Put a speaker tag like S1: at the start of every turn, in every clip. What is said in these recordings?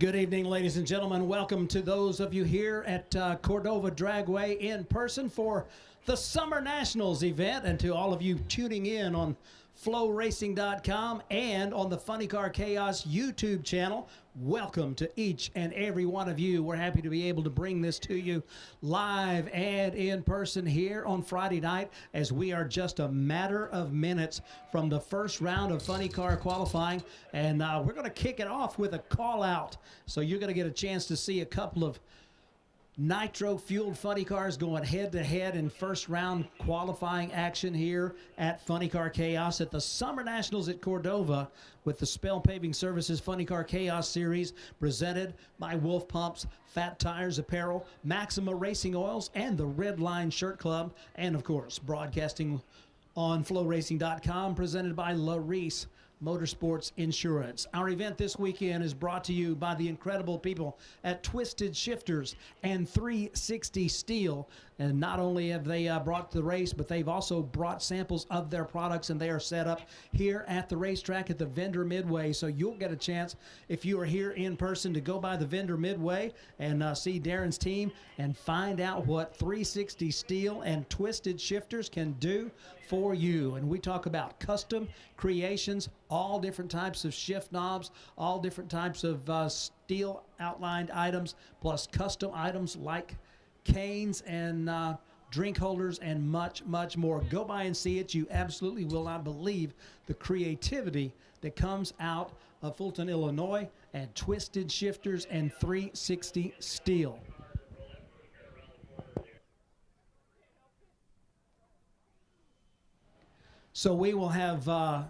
S1: Good evening, ladies and gentlemen. Welcome to those of you here at Cordova Dragway in person for the Summer Nationals event, and to all of you tuning in on flowracing.com and on the Funny Car Chaos YouTube channel. Welcome to each and every one of you. We're happy to be able to bring this to you live and in person here on Friday night, as we are just a matter of minutes from the first round of Funny Car qualifying, and we're going to kick it off with a call out. So you're going to get a chance to see a couple of nitro-fueled funny cars going head-to-head in first-round qualifying action here at Funny Car Chaos at the Summer Nationals at Cordova, with the Spell Paving Services Funny Car Chaos Series presented by Wolf Pumps, Fat Tires Apparel, Maxima Racing Oils, and the Red Line Shirt Club, and of course broadcasting on flowracing.com, presented by Larice Motorsports Insurance. Our event this weekend is brought to you by the incredible people at Twisted Shifters and 360 Steel. And not only have they brought the race, but they've also brought samples of their products, and they are set up here at the racetrack at the Vendor Midway. So you'll get a chance, if you are here in person, to go by the Vendor Midway and see Darren's team and find out what 360 Steel and Twisted Shifters can do for you. And we talk about custom creations, all different types of shift knobs, all different types of steel outlined items, plus custom items like canes and drink holders and much, much more. Go by and see it. You absolutely will not believe the creativity that comes out of Fulton, Illinois, and Twisted Shifters and 360 Steel. So we will have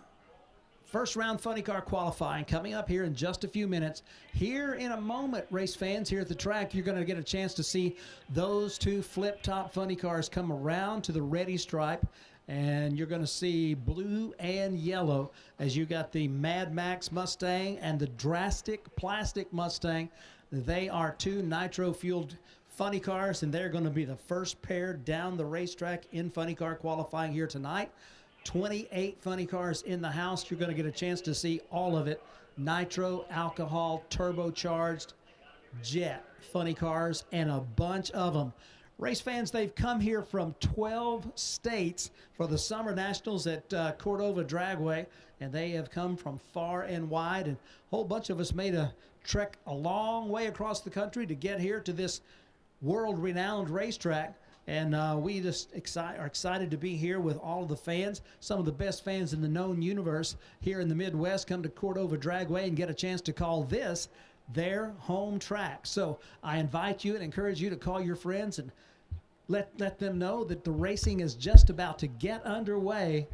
S1: first round Funny Car qualifying coming up here in just a few minutes. Here in a moment, race fans, here at the track, you're going to get a chance to see those two flip-top Funny Cars come around to the ready stripe, and you're going to see blue and yellow as you got the Mad Max Mustang and the Drastic Plastic Mustang. They are two nitro-fueled Funny Cars, and they're going to be the first pair down the racetrack in Funny Car qualifying here tonight. 28 Funny Cars in the house. You're going to get a chance to see all of it. Nitro, alcohol, turbocharged, jet Funny Cars, and a bunch of them. Race fans, they've come here from 12 states for the Summer Nationals at Cordova Dragway, and they have come from far and wide, and a whole bunch of us made a trek a long way across the country to get here to this world-renowned racetrack. And we just are excited to be here with all of the fans. Some of the best fans in the known universe here in the Midwest come to Cordova Dragway and get a chance to call this their home track. So I invite you and encourage you to call your friends and let them know that the racing is just about to get underway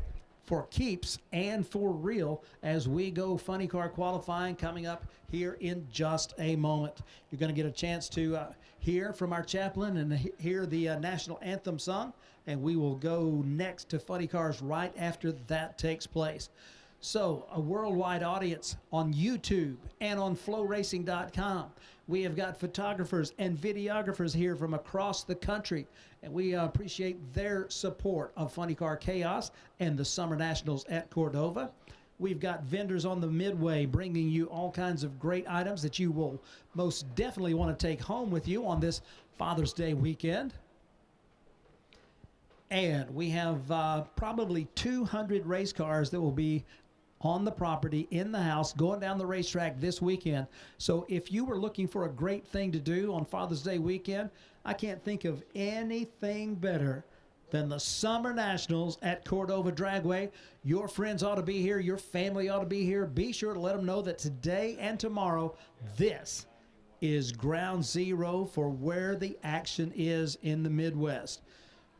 S1: for keeps and for real as we go Funny Car qualifying coming up here in just a moment. You're going to get a chance to hear from our chaplain and hear the national anthem sung, and we will go next to Funny Cars right after that takes place. So a worldwide audience on YouTube and on flowracing.com. We have got photographers and videographers here from across the country, and we appreciate their support of Funny Car Chaos and the Summer Nationals at Cordova. We've got vendors on the Midway bringing you all kinds of great items that you will most definitely want to take home with you on this Father's Day weekend. And we have probably 200 race cars that will be on the property, in the house, going down the racetrack this weekend. So if you were looking for a great thing to do on Father's Day weekend, I can't think of anything better than the Summer Nationals at Cordova Dragway. Your friends ought to be here. Your family ought to be here. Be sure to let them know that today and tomorrow, this is ground zero for where the action is in the Midwest.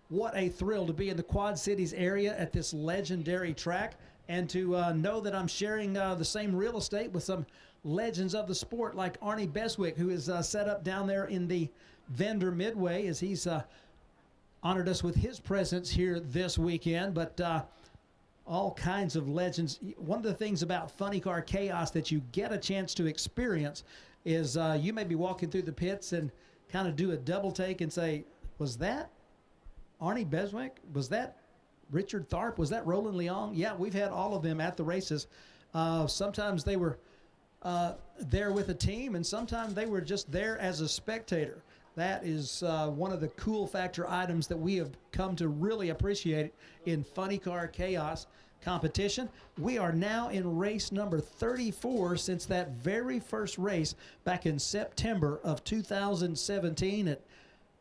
S1: What a thrill to be in the Quad Cities area at this legendary track, and to know that I'm sharing the same real estate with some legends of the sport like Arnie Beswick, who is set up down there in the Vendor Midway as he's honored us with his presence here this weekend. But all kinds of legends. One of the things about Funny Car Chaos that you get a chance to experience is you may be walking through the pits and kind of do a double take and say, was that Arnie Beswick? Was that Richard Tharp? Was that Roland Leong? Yeah, we've had all of them at the races. Sometimes they were there with a team, and sometimes they were just there as a spectator. That is one of the cool factor items that we have come to really appreciate in Funny Car Chaos competition. We are now in race number 34 since that very first race back in September of 2017 at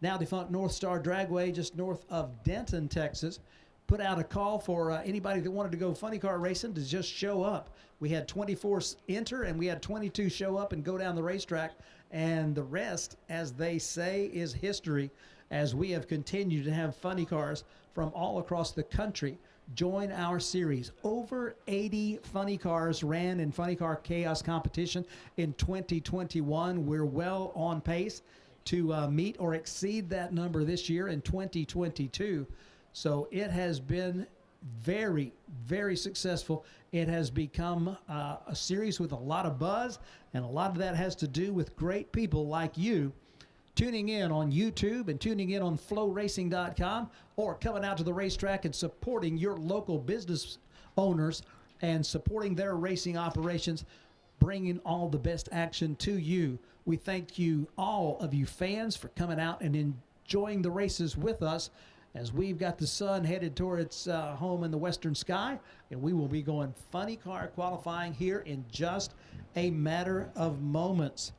S1: now defunct North Star Dragway just north of Denton, Texas. Put out a call for anybody that wanted to go funny car racing to just show up. We had 24 enter and we had 22 show up and go down the racetrack, and the rest, as they say, is history as we have continued to have funny cars from all across the country join our series. Over 80 funny cars ran in Funny Car Chaos competition in 2021. We're well on pace to meet or exceed that number this year in 2022. So it has been very, very successful. It has become a series with a lot of buzz, and a lot of that has to do with great people like you tuning in on YouTube and tuning in on flowracing.com, or coming out to the racetrack and supporting your local business owners and supporting their racing operations, bringing all the best action to you. We thank you, all of you fans, for coming out and enjoying the races with us as we've got the sun headed toward its home in the western sky, and we will be going funny car qualifying here in just a matter of moments.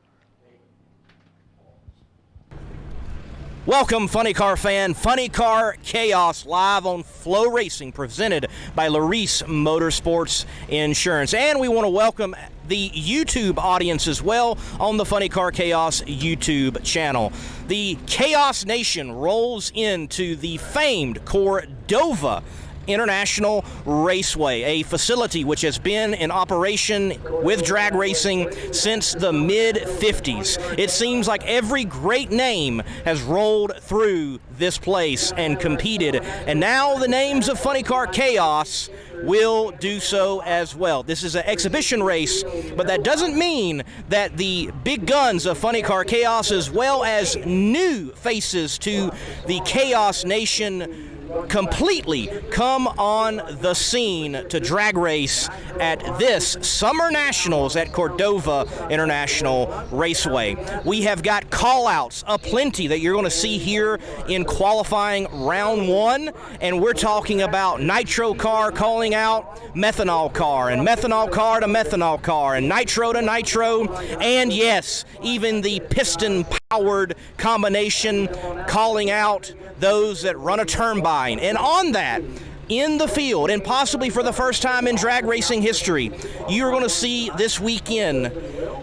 S2: Welcome, Funny Car fan. Funny Car Chaos live on Flow Racing, presented by Larice Motorsports Insurance. And we want to welcome the YouTube audience as well on the Funny Car Chaos YouTube channel. The Chaos Nation rolls into the famed Cordova International Raceway, a facility which has been in operation with drag racing since the mid-50s. It seems like every great name has rolled through this place and competed, and now the names of Funny Car Chaos will do so as well. This is an exhibition race, but that doesn't mean that the big guns of Funny Car Chaos, as well as new faces to the Chaos Nation, completely come on the scene to drag race at this Summer Nationals at Cordova International Raceway. We have got call-outs aplenty that you're going to see here in qualifying round one, and we're talking about nitro car calling out methanol car, and methanol car to methanol car, and nitro to nitro, and yes, even the piston-powered combination calling out those that run a turbine. And on that, in the field, and possibly for the first time in drag racing history, you're going to see this weekend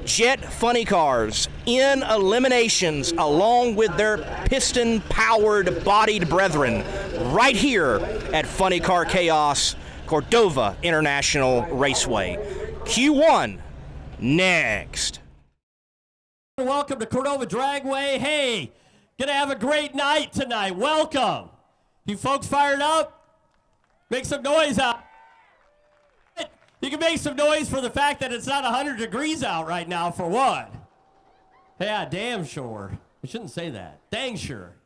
S2: Jet Funny Cars in eliminations along with their piston-powered bodied brethren right here at Funny Car Chaos, Cordova International Raceway. Q1 next.
S3: Welcome to Cordova Dragway. Hey, gonna have a great night tonight. Welcome. You folks fired up? Make some noise out. You can make some noise for the fact that it's not 100 degrees out right now, for one. Yeah, damn sure. I shouldn't say that. Dang sure.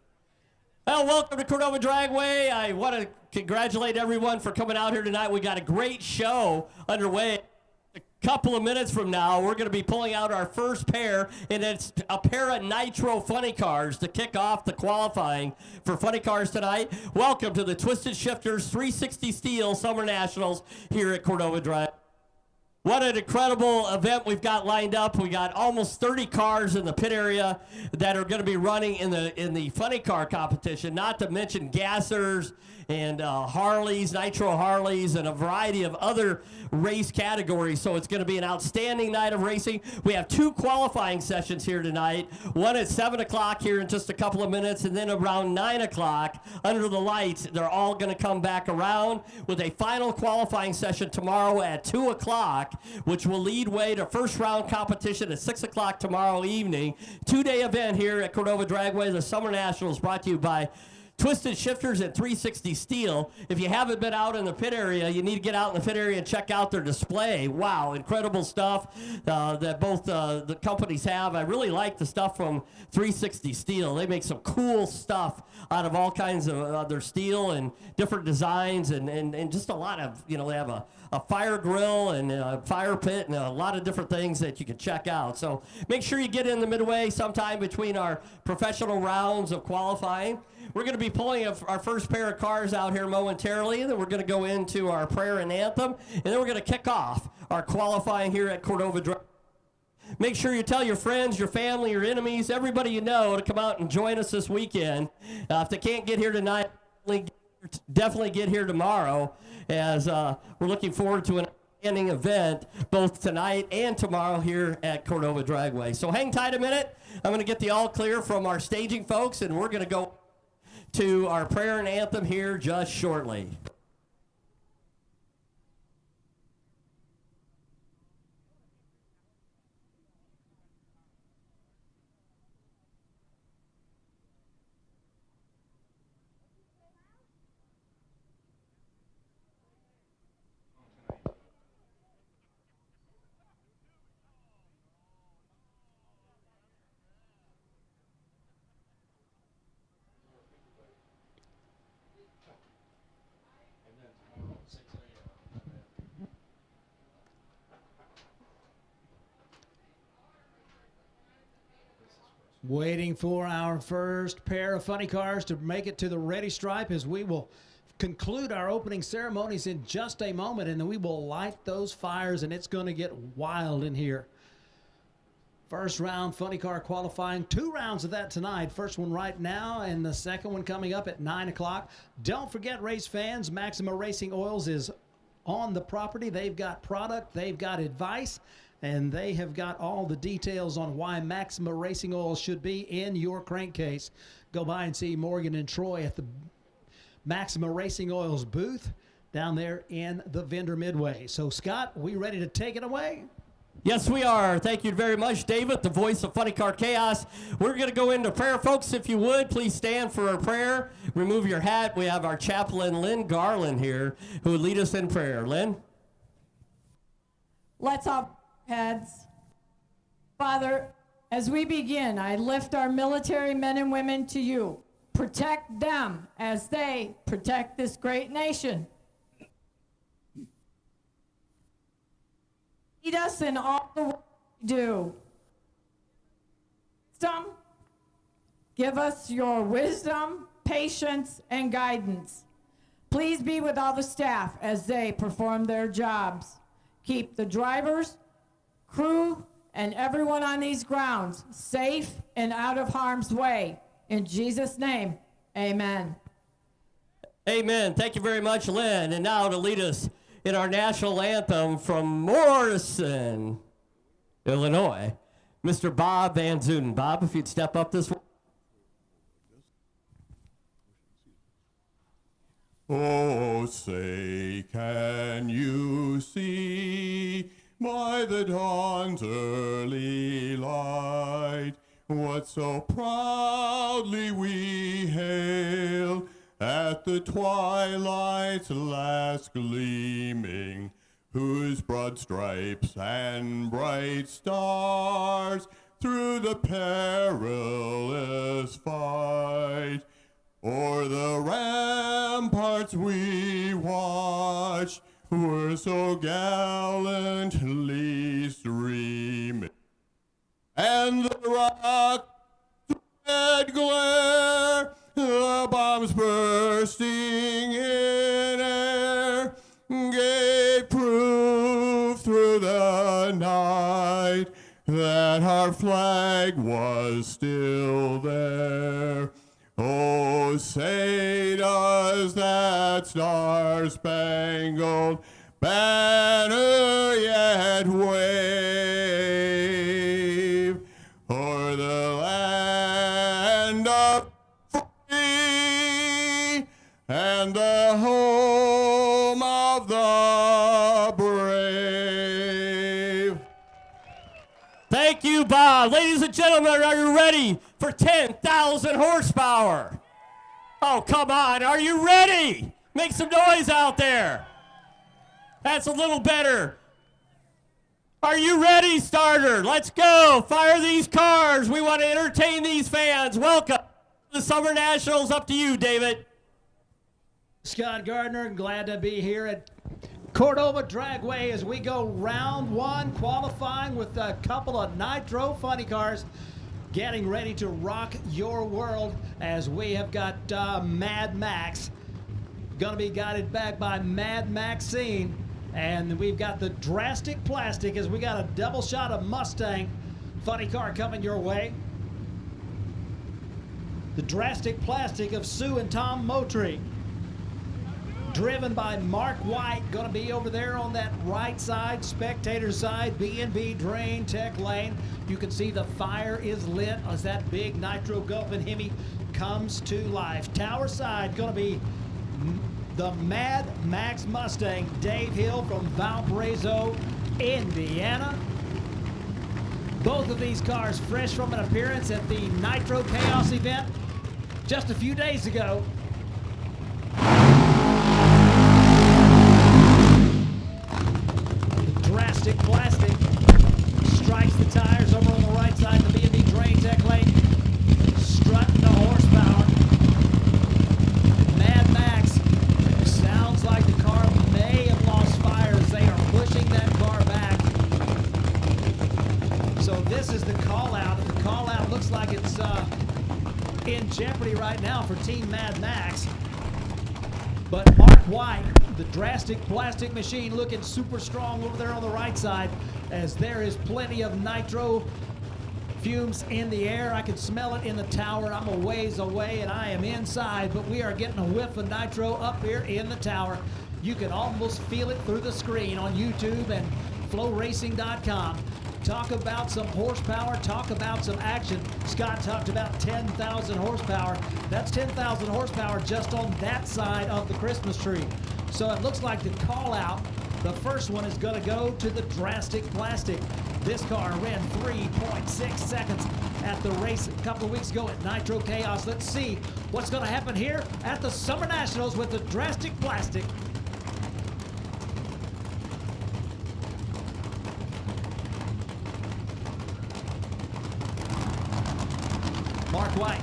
S3: Well, welcome to Cordova Dragway. I want to congratulate everyone for coming out here tonight. We got a great show underway. A couple of minutes from now, we're going to be pulling out our first pair, and it's a pair of nitro funny cars to kick off the qualifying for funny cars tonight. Welcome to the Twisted Shifters 360 Steel Summer Nationals here at Cordova Drive. What an incredible event we've got lined up. We got almost 30 cars in the pit area that are going to be running in the funny car competition, not to mention gassers and Harleys, nitro Harleys, and a variety of other race categories. So it's going to be an outstanding night of racing. We have two qualifying sessions here tonight. One at 7 o'clock here in just a couple of minutes, and then around 9 o'clock under the lights, they're all going to come back around with a final qualifying session tomorrow at 2 o'clock, which will lead way to first round competition at 6 o'clock tomorrow evening. Two-day event here at Cordova Dragway, the Summer Nationals, brought to you by Twisted shifters at 360 Steel. If you haven't been out in the pit area, you need to get out in the pit area and check out their display. Wow, incredible stuff that both the companies have. I really like the stuff from 360 Steel. They make some cool stuff out of all kinds of their steel and different designs and just a lot of, they have a fire grill and a fire pit and a lot of different things that you can check out. So make sure you get in the midway sometime between our professional rounds of qualifying. We're going to be pulling our first pair of cars out here momentarily, and then we're going to go into our prayer and anthem, and then we're going to kick off our qualifying here at Cordova Dragway. Make sure you tell your friends, your family, your enemies, everybody you know to come out and join us this weekend. If they can't get here tonight, definitely get here tomorrow, as we're looking forward to an outstanding event both tonight and tomorrow here at Cordova Dragway. So hang tight a minute. I'm going to get the all clear from our staging folks, and we're going to go to our prayer and anthem here just shortly.
S1: Waiting for our first pair of funny cars to make it to the ready stripe, as we will conclude our opening ceremonies in just a moment, and then we will light those fires, and it's going to get wild in here. First round funny car qualifying, 2 rounds of that tonight. First one right now, and the second one coming up at 9 o'clock. Don't forget, race fans, Maxima Racing Oils is on the property. They've got product, they've got advice, and they have got all the details on why Maxima Racing Oil should be in your crankcase. Go by and see Morgan and Troy at the Maxima Racing Oil's booth down there in the vendor midway. So, Scott, we ready to take it away?
S3: Yes, we are. Thank you very much, David, the voice of Funny Car Chaos. We're going to go into prayer. Folks, if you would, please stand for our prayer. Remove your hat. We have our chaplain, Lynn Garland, here, who will lead us in prayer. Lynn?
S4: Let's all heads. Father, as we begin, I lift our military men and women to you. Protect them as they protect this great nation. Lead us in all the work we do. Give us your wisdom, patience, and guidance. Please be with all the staff as they perform their jobs. Keep the drivers, crew, and everyone on these grounds safe and out of harm's way. In Jesus' name, amen.
S3: Amen. Thank you very much, Lynn. And now to lead us in our national anthem from Morrison, Illinois, Mr. Bob Van Zuden. Bob, if you'd step up this way.
S5: Oh, say, can you see by the dawn's early light what so proudly we hailed at the twilight's last gleaming, whose broad stripes and bright stars through the perilous fight o'er the ramparts we watched were so gallantly streaming, and the rock's red glare, the bombs bursting in air, gave proof through the night that our flag was still there. Oh, say does that star-spangled banner yet wave o'er the land of free and the home of the brave?
S3: Thank you, Bob. Ladies and gentlemen, are you ready for 10,000 horsepower? Oh, come on. Are you ready? Make some noise out there. That's a little better. Are you ready, starter? Let's go. Fire these cars. We want to entertain these fans. Welcome to the Summer Nationals. Up to you, David.
S1: Scott Gardner, glad to be here at Cordova Dragway as we go round one, qualifying with a couple of nitro funny cars, getting ready to rock your world as we have got Mad Max, going to be guided back by Mad Maxine, and we've got the Drastic Plastic as we got a double shot of Mustang funny car coming your way. The Drastic Plastic of Sue and Tom Moultrie, driven by Mark White, going to be over there on that right side, spectator side, B&B Drain Tech Lane. You can see the fire is lit as that big nitro Gulf and Hemi comes to life. Tower side going to be the Mad Max Mustang, Dave Hill from Valparaiso, Indiana. Both of these cars fresh from an appearance at the Nitro Chaos event just a few days ago. Drastic Plastic strikes the tires over on the right side of the B&B Drain Tech Lane, strutting the horsepower. Mad Max sounds like the car may have lost fire as they are pushing that car back. So this is the call out, and the call out looks like it's in jeopardy right now for Team Mad Max. But Mark White, the Drastic Plastic machine, looking super strong over there on the right side as there is plenty of nitro fumes in the air. I can smell it in the tower. I'm a ways away and I am inside, but we are getting a whiff of nitro up here in the tower. You can almost feel it through the screen on YouTube and flowracing.com. Talk about some horsepower, talk about some action. Scott talked about 10,000 horsepower. That's 10,000 horsepower just on that side of the Christmas tree. So it looks like the call out, the first one is going to go to the Drastic Plastic. This car ran 3.6 seconds at the race a couple of weeks ago at Nitro Chaos. Let's see what's going to happen here at the Summer Nationals with the Drastic Plastic. Mark White.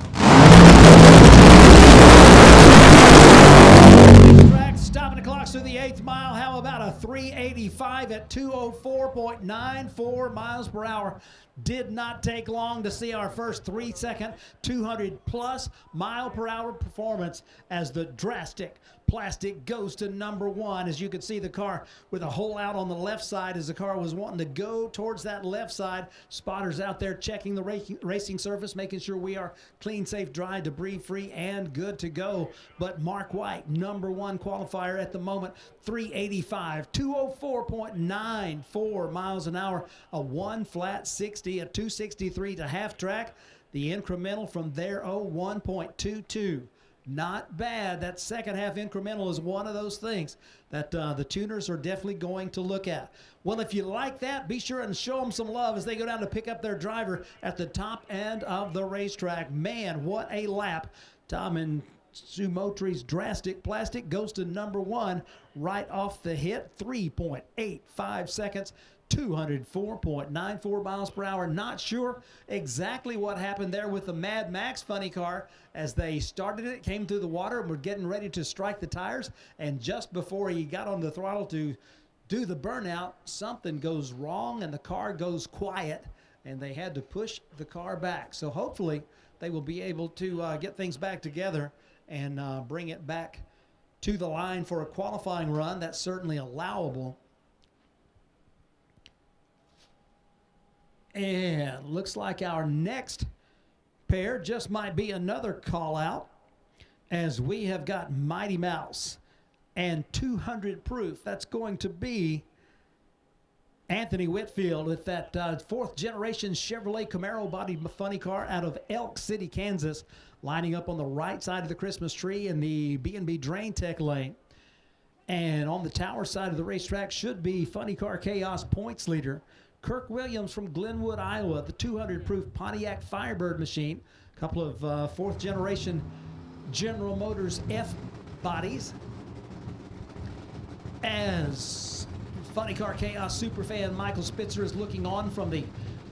S1: Track stopping the clocks through the 8th mile. How about a 385 at 204.94 miles per hour? Did not take long to see our first 3-second, 200+ mile per hour performance as the Drastic Plastic goes to number one. As you can see, the car with a hole out on the left side as the car was wanting to go towards that left side. Spotters out there checking the racing surface, making sure we are clean, safe, dry, debris free, and good to go. But Mark White, number one qualifier at the moment, 385, 204.94 miles an hour, a 1 flat 60, a 263 to half track. The incremental from there, 1.22. Not bad. That second half incremental is one of those things that the tuners are definitely going to look at. Well, if you like that, be sure and show them some love as they go down to pick up their driver at the top end of the racetrack. Man, what a lap. Tom and Sue Moultrie's Drastic Plastic goes to number one right off the hit, 3.85 seconds. 204.94 miles per hour. Not sure exactly what happened there with the Mad Max funny car as they started it, came through the water, and were getting ready to strike the tires. And just before he got on the throttle to do the burnout, something goes wrong and the car goes quiet, and they had to push the car back. So hopefully they will be able to get things back together and bring it back to the line for a qualifying run. That's certainly allowable. And looks like our next pair just might be another call out as we have got Mighty Mouse and 200 proof. That's going to be Anthony Whitfield with that fourth generation Chevrolet Camaro body funny car out of Elk City, Kansas, lining up on the right side of the Christmas tree in the B&B Drain Tech lane. And on the tower side of the racetrack should be Funny Car Chaos points leader Kirk Williams from Glenwood, Iowa, the 200 proof Pontiac Firebird machine. A couple of fourth generation General Motors F bodies. As Funny Car Chaos superfan Michael Spitzer is looking on from the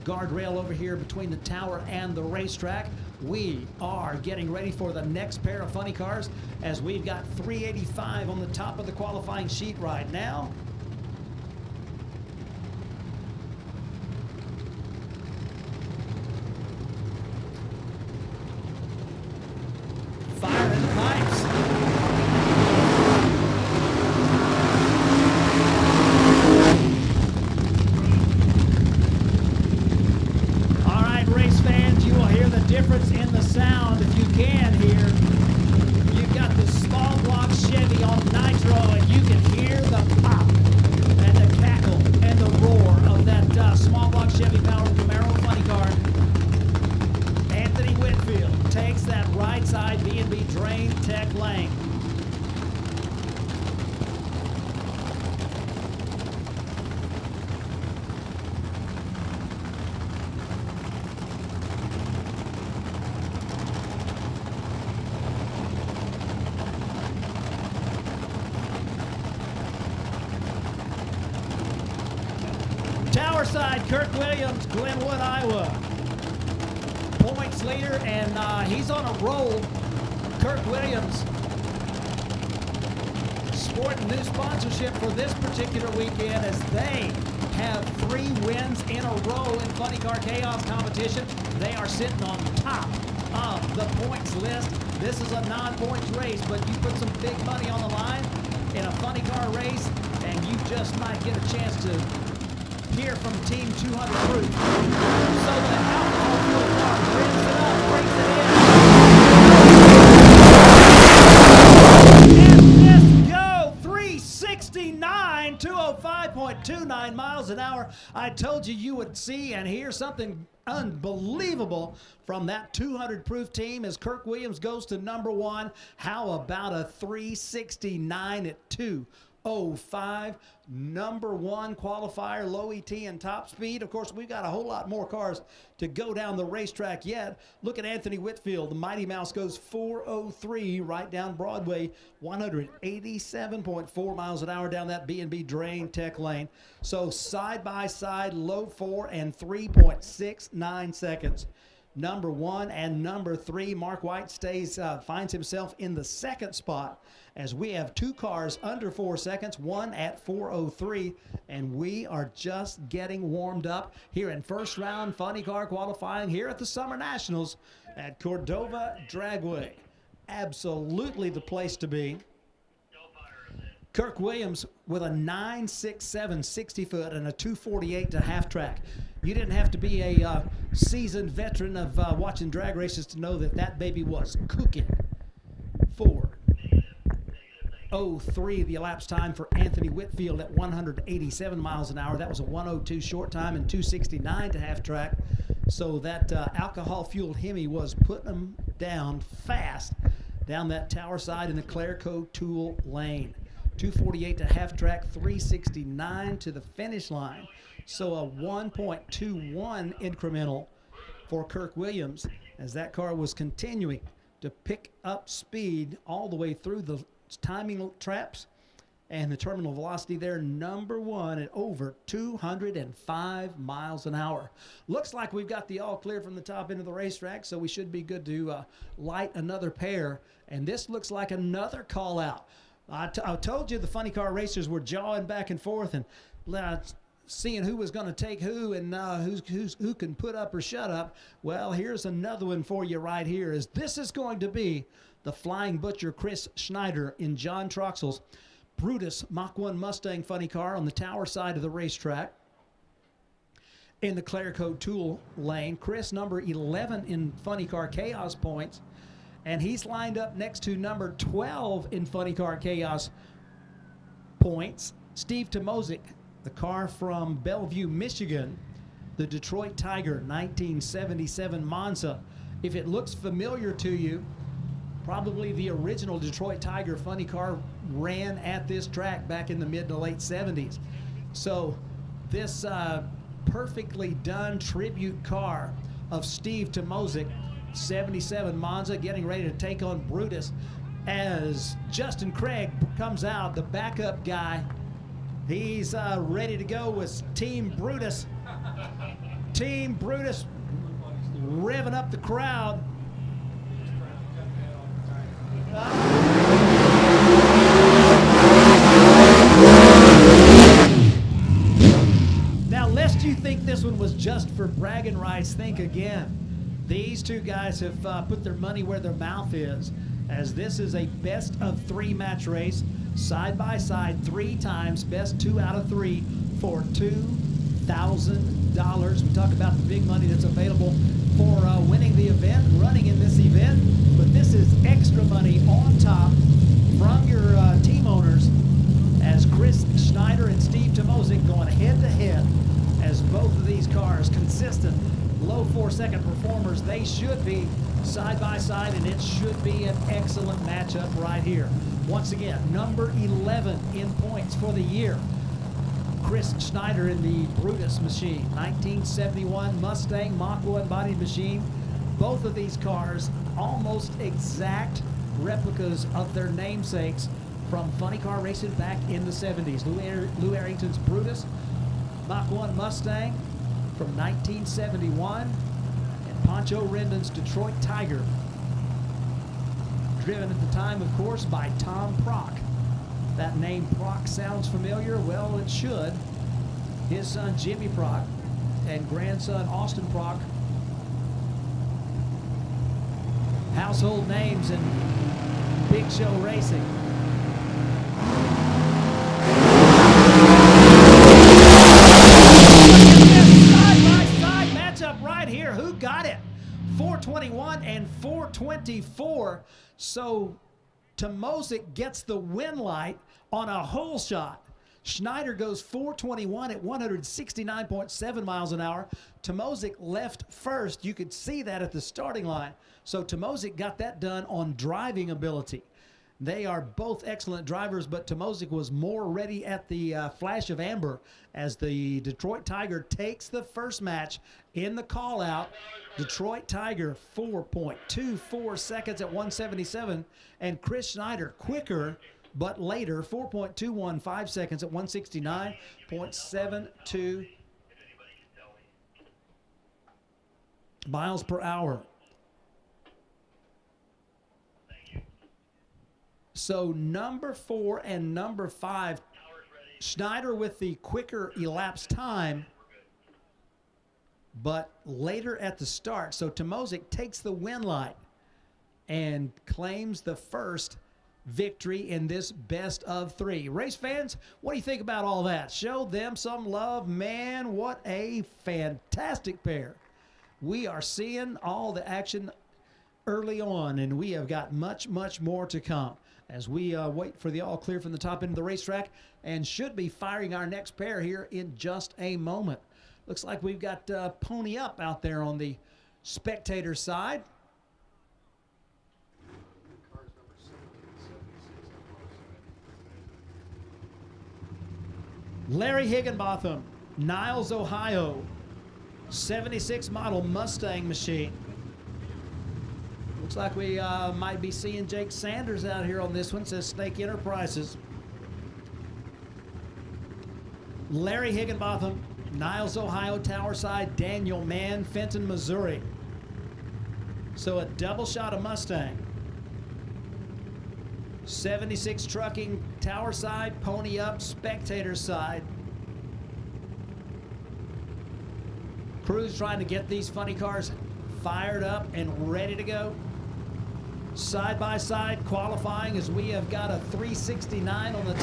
S1: guardrail over here between the tower and the racetrack, we are getting ready for the next pair of funny cars as we've got 385 on the top of the qualifying sheet right now. Fire in the pipes. All right, race fans, you will hear the difference in the sound if you can hear. You've got the small block Chevy on nitro, and you can hear the pop and the cackle and the roar of that small block Chevy powered Camaro funny car. Anthony Whitfield takes that right side B&B drain tech lane. Tower side, Kirk Williams, Glenwood, Iowa. Points leader, and he's on a roll. Kirk Williams sporting new sponsorship for this particular weekend as they have 3 wins in a row in Funny Car Chaos competition. They are sitting on top of the points list. This is a non-points race, but you put some big money on the line in a funny car race, and you just might get a chance to hear from Team 200 Proof. So the alcohol fuel car brings it up, brings it in. And this go 369, 205.29 miles an hour. I told you you would see and hear something unbelievable from that 200 Proof team as Kirk Williams goes to number 1. How about a 369 at 2:05? Number 1 qualifier, low ET and top speed. Of course, we've got a whole lot more cars to go down the racetrack yet. Look at Anthony Whitfield. The Mighty Mouse goes 403 right down Broadway, 187.4 miles an hour down that B&B drain tech lane. So side by side, low 4 and 3.69 seconds. Number 1 and number 3, Mark White finds himself in the second spot as we have 2 cars under 4 seconds, one at 4:03, and we are just getting warmed up here in first round funny car qualifying here at the Summer Nationals at Cordova Dragway. Absolutely the place to be. Kirk Williams with a 9.67 60-foot and a 248 to half track. You didn't have to be a seasoned veteran of watching drag races to know that that baby was cooking. 4:03 the elapsed time for Anthony Whitfield at 187 miles an hour. That was a 1:02 short time and 269 to half track. So that alcohol-fueled Hemi was putting them down fast down that tower side in the Clerico Tool lane. 248 to half track, 369 to the finish line. So a 1.21 incremental for Kirk Williams as that car was continuing to pick up speed all the way through the timing traps and the terminal velocity there. Number 1 at over 205 miles an hour. Looks like we've got the all clear from the top end of the racetrack, so we should be good to light another pair. And this looks like another call out. I told you the funny car racers were jawing back and forth and seeing who was going to take who and who can put up or shut up. Well, here's another one for you right here. This is going to be the Flying Butcher Chris Schneider in John Troxell's Brutus Mach 1 Mustang funny car on the tower side of the racetrack. In the Clerico Tool lane, Chris number 11 in Funny Car Chaos points. And he's lined up next to number 12 in Funny Car Chaos points, Steve Tomozik, the car from Bellevue, Michigan, the Detroit Tiger 1977 Monza. If it looks familiar to you, probably the original Detroit Tiger funny car ran at this track back in the mid to late 70s. So this perfectly done tribute car of Steve Tomozik 77 Monza getting ready to take on Brutus as Justin Craig comes out, the backup guy. He's ready to go with Team Brutus. Team Brutus revving up the crowd. Now, lest you think this one was just for bragging rights, think again. These two guys have put their money where their mouth is, as this is a best of 3 match race, side by side 3 times, best 2 out of 3 for $2,000. We talk about the big money that's available for winning the event, running in this event, but this is extra money on top from your team owners, as Chris Schneider and Steve Tomozik going head to head, as both of these cars consistent low 4-second performers. They should be side by side, and it should be an excellent matchup right here. Once again, number 11 in points for the year, Chris Schneider in the Brutus machine, 1971 Mustang Mach 1 bodied machine. Both of these cars almost exact replicas of their namesakes from funny car racing back in the 70s. Lou Arrington's Brutus Mach 1 Mustang from 1971, and Pancho Rendon's Detroit Tiger, driven at the time, of course, by Tom Prock. That name Prock sounds familiar. Well, it should. His son Jimmy Prock and grandson Austin Prock, household names in big show racing. Side-by-side matchup right here. Who got it? 421 and 424. So Tomozik gets the win light on a hole shot. Schneider goes 421 at 169.7 miles an hour. Tomozik left first. You could see that at the starting line. So Tomozik got that done on driving ability. They are both excellent drivers, but Tomozik was more ready at the flash of amber as the Detroit Tiger takes the first match in the call-out. Detroit Tiger 4.24 seconds at 177, and Chris Schneider quicker but later 4.215 seconds at 169.72 miles per hour. So number 4 and number 5, Schneider with the quicker elapsed time, but later at the start. So Tomozik takes the win light and claims the first victory in this best of 3. Race fans, what do you think about all that? Show them some love. Man, what a fantastic pair. We are seeing all the action early on, and we have got much, much more to come as we wait for the all clear from the top end of the racetrack, and should be firing our next pair here in just a moment. Looks like we've got Pony Up out there on the spectator side. Larry Higginbotham, Niles, Ohio, 76 model Mustang machine. Looks like we might be seeing Jake Sanders out here on this one, says Snake Enterprises. Larry Higginbotham, Niles, Ohio, Tower Side, Daniel Mann, Fenton, Missouri. So a double shot of Mustang. 76 Trucking, Tower Side, Pony Up, Spectator Side. Crew's trying to get these funny cars fired up and ready to go. Side by side qualifying, as we have got a 369 on the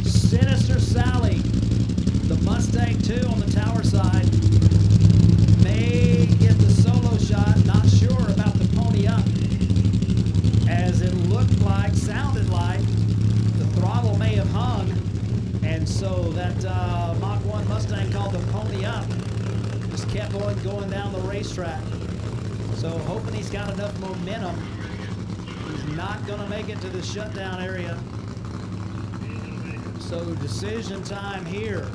S1: Sinister Sally, the Mustang 2 on the Tower side, may get the solo shot. Not sure about the Pony Up, as it looked like, sounded like the throttle may have hung, and so that Mach 1 Mustang called the Pony Up just kept on going down the racetrack. So hoping he's got enough momentum. He's not going to make it to the shutdown area. So decision time here.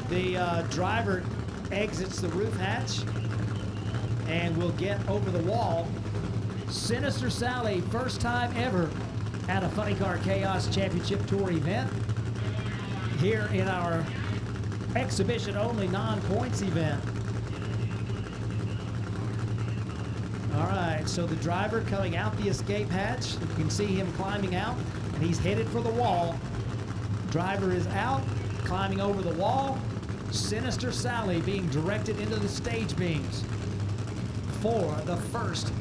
S1: The driver exits the roof hatch and will get over the wall. Sinister Sally, first time ever at a Funny Car Chaos Championship Tour event. Here in our exhibition-only non-points event. All right, so the driver coming out the escape hatch. You can see him climbing out, and he's headed for the wall. Driver is out, climbing over the wall. Sinister Sally being directed into the stage beams for the first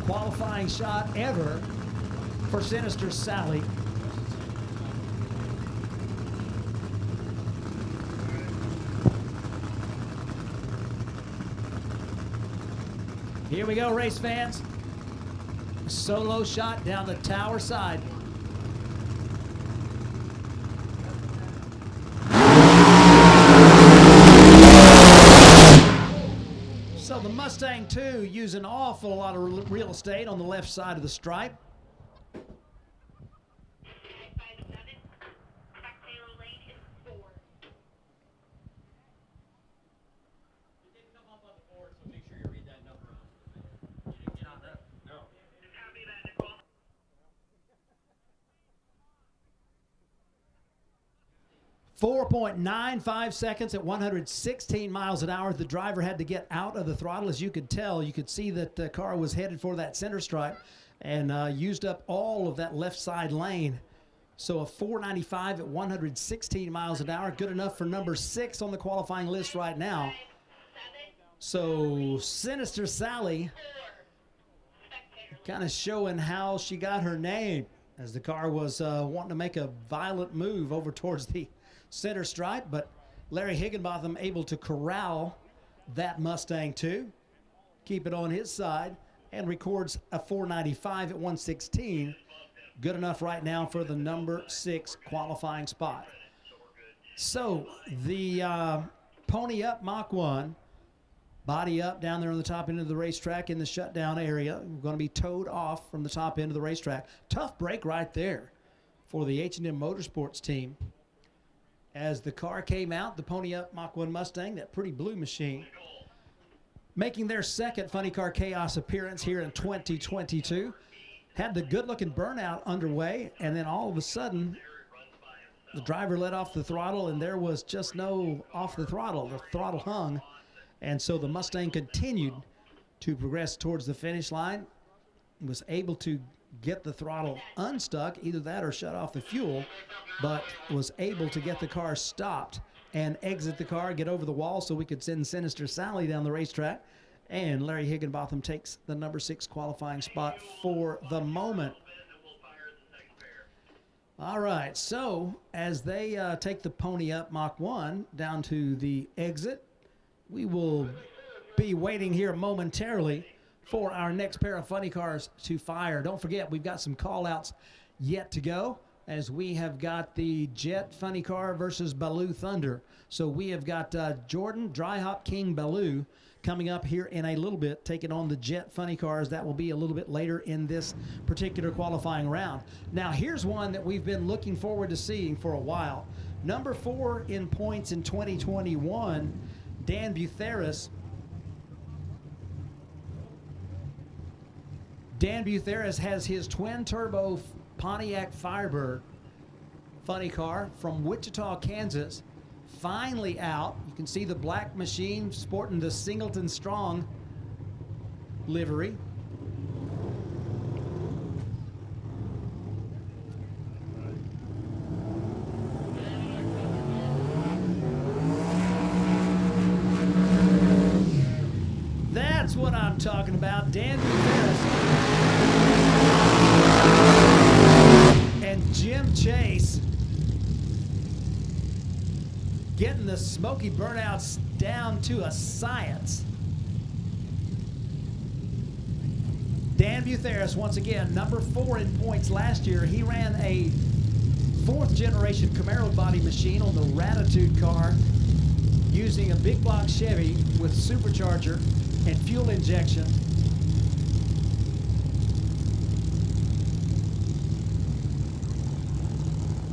S1: qualifying shot ever for Sinister Sally. Here we go, race fans. Solo shot down the tower side. So the Mustang 2 used an awful lot of real estate on the left side of the stripe.
S3: Didn't come up on the board, so make sure you read that number out. You didn't get on that? No.
S1: 4.95 seconds at 116 miles an hour. The driver had to get out of the throttle. As you could tell, you could see that the car was headed for that center stripe and used up all of that left side lane. So a 495 at 116 miles an hour, good enough for number 6 on the qualifying list right now. So Sinister Sally kind of showing how she got her name as the car was wanting to make a violent move over towards the center stripe, but Larry Higginbotham able to corral that Mustang 2, keep it on his side, and records a 495 at 116. Good enough right now for the number 6 qualifying spot. So the pony up Mach 1, body up down there on the top end of the racetrack in the shutdown area. We're going to be towed off from the top end of the racetrack. Tough break right there for the H&M Motorsports team. As the car came out, the pony up Mach 1 Mustang, that pretty blue machine, making their second Funny Car Chaos appearance here in 2022. Had the good-looking burnout underway, and then all of a sudden, the driver let off the throttle, and there was just no off the throttle. The throttle hung, and so the Mustang continued to progress towards the finish line, was able to get the throttle unstuck, either that or shut off the fuel, but was able to get the car stopped and exit the car, get over the wall so we could send Sinister Sally down the racetrack. And Larry Higginbotham takes the number 6 qualifying spot for the moment. All right, so as they take the pony up Mach 1 down to the exit, we will be waiting here momentarily for our next pair of funny cars to fire. Don't forget, we've got some call-outs yet to go, as we have got the Jet Funny Car versus Baloo Thunder. So we have got Jordan Dry Hop King Baloo coming up here in a little bit, taking on the Jet Funny Cars. That will be a little bit later in this particular qualifying round. Now, here's one that we've been looking forward to seeing for a while. Number 4 in points in 2021, Dan Butheris. Dan Butheris has his twin-turbo Pontiac Firebird funny car from Wichita, Kansas, finally out. You can see the black machine sporting the Singleton Strong livery. That's what I'm talking about. Dan Butheris and Jim Chase getting the smoky burnouts down to a science. Dan Butheris, once again, number 4 in points last year. He ran a 4th generation Camaro body machine on the Ratitude car using a big block Chevy with supercharger and fuel injection.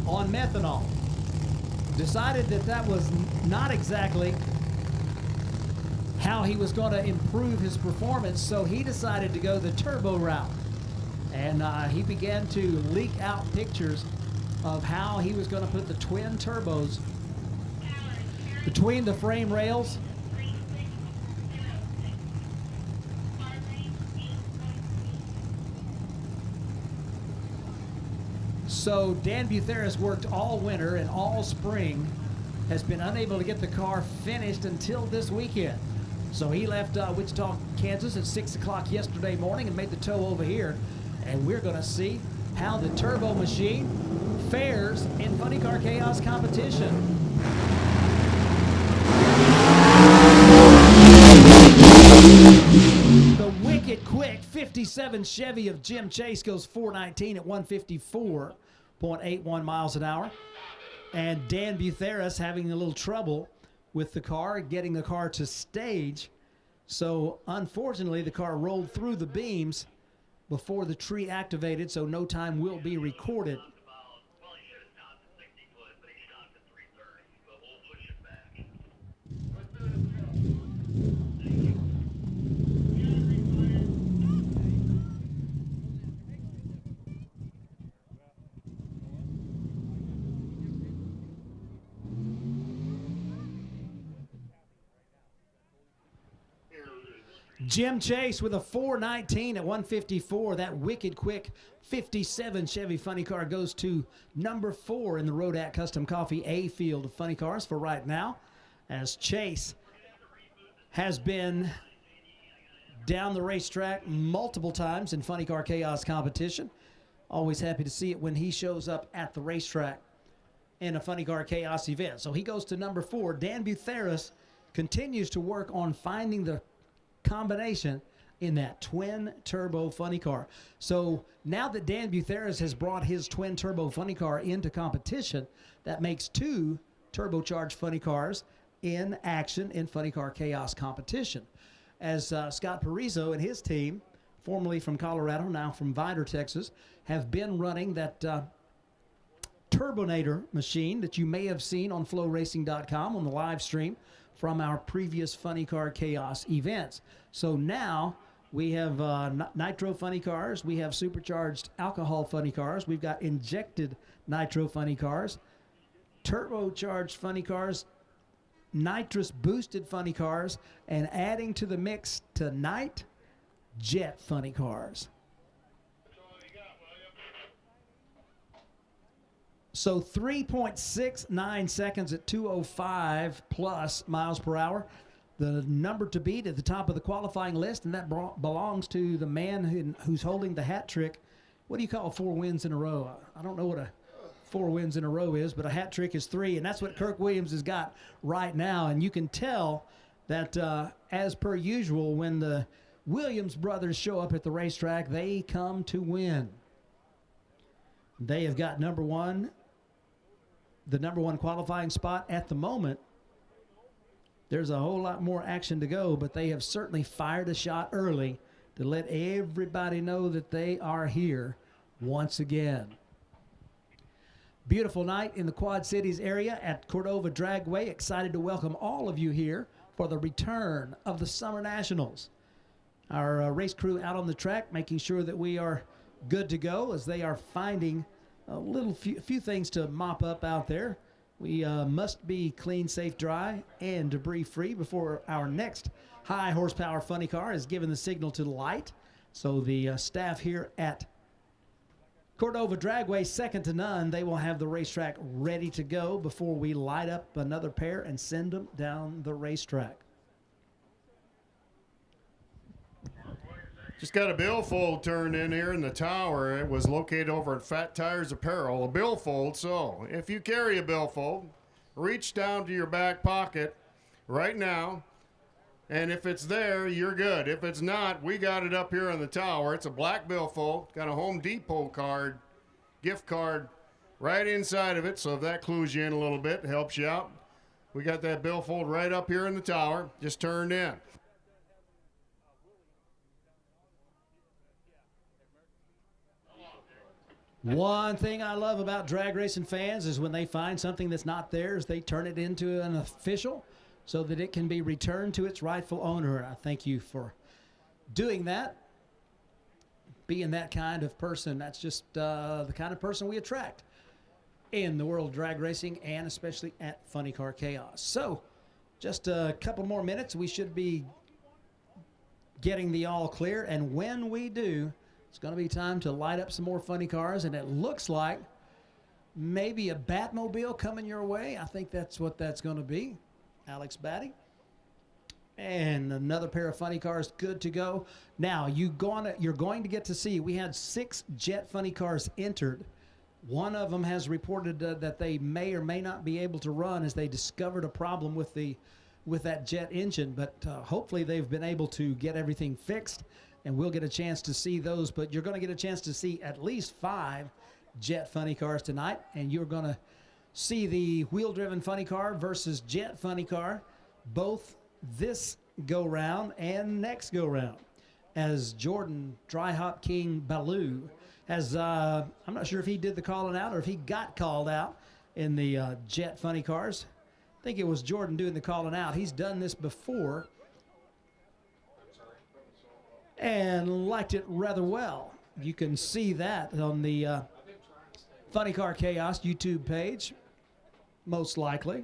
S1: on methanol. Decided that that was not exactly how he was going to improve his performance, so he decided to go the turbo route. And he began to leak out pictures of how he was going to put the twin turbos between the frame rails. So Dan Butheris worked all winter and all spring, has been unable to get the car finished until this weekend. So he left Wichita, Kansas at 6 o'clock yesterday morning and made the tow over here. And we're going to see how the turbo machine fares in Funny Car Chaos competition. The wicked quick 57 Chevy of Jim Chase goes 419 at 154.81 miles an hour. And Dan Butheris having a little trouble with the car, getting the car to stage. So unfortunately, the car rolled through the beams before the tree activated, so no time will be recorded. Jim Chase with a 419 at 154. That wicked quick 57 Chevy Funny Car goes to number 4 in the Rodat Custom Coffee A field of funny cars for right now, as Chase has been down the racetrack multiple times in Funny Car Chaos competition. Always happy to see it when he shows up at the racetrack in a Funny Car Chaos event. So he goes to number 4. Dan Butheris continues to work on finding the combination in that twin turbo funny car. So now that Dan Butheris has brought his twin turbo funny car into competition, that makes 2 turbocharged funny cars in action in Funny Car Chaos competition. As Scott Parizo and his team, formerly from Colorado, now from Vidor, Texas, have been running that Turbonator machine that you may have seen on flowracing.com on the live stream from our previous Funny Car Chaos events. So now we have nitro funny cars, we have supercharged alcohol funny cars, we've got injected nitro funny cars, turbocharged funny cars, nitrous boosted funny cars, and adding to the mix tonight, jet funny cars. So 3.69 seconds at 205 plus miles per hour. The number to beat at the top of the qualifying list, and that belongs to the man who's holding the hat trick. What do you call 4 wins in a row? I don't know what a 4 wins in a row is, but a hat trick is 3, and that's what Kirk Williams has got right now. And you can tell that, as per usual, when the Williams brothers show up at the racetrack, they come to win. They have got the number one qualifying spot at the moment. There's a whole lot more action to go, but they have certainly fired a shot early to let everybody know that they are here once again. Beautiful night in the Quad Cities area at Cordova Dragway. Excited to welcome all of you here for the return of the Summer Nationals. Our race crew out on the track making sure that we are good to go as they are finding a few things to mop up out there. We must be clean, safe, dry, and debris-free before our next high-horsepower funny car is given the signal to the light. So the staff here at Cordova Dragway, second to none, they will have the racetrack ready to go before we light up another pair and send them down the racetrack.
S5: Just got a billfold turned in here in the tower. It was located over at Fat Tires Apparel. A billfold, so if you carry a billfold, reach down to your back pocket right now, and if it's there, you're good. If it's not, we got it up here in the tower. It's a black billfold, got a Home Depot card, gift card right inside of it, so if that clues you in a little bit, helps you out. We got that billfold right up here in the tower, just turned in.
S1: One thing I love about drag racing fans is when they find something that's not theirs, they turn it into an official so that it can be returned to its rightful owner. I thank you for doing that, being that kind of person. That's just the kind of person we attract in the world of drag racing, and especially at Funny Car Chaos. So just a couple more minutes, we should be getting the all clear, and when we do, it's going to be time to light up some more funny cars, and it looks like maybe a Batmobile coming your way. I think that's what that's going to be. Alex Batty. And another pair of funny cars good to go. Now, you're going to get to see, we had 6 jet funny cars entered. One of them has reported that they may or may not be able to run as they discovered a problem with that jet engine, but hopefully they've been able to get everything fixed, and we'll get a chance to see those. But you're going to get a chance to see at least 5 jet funny cars tonight, and you're going to see the wheel-driven funny car versus jet funny car, both this go-round and next go-round, as Jordan Dry Hop King Baloo has, I'm not sure if he did the calling out or if he got called out in the jet funny cars. I think it was Jordan doing the calling out. He's done this before and liked it rather well. You can see that on the Funny Car Chaos YouTube page, most likely.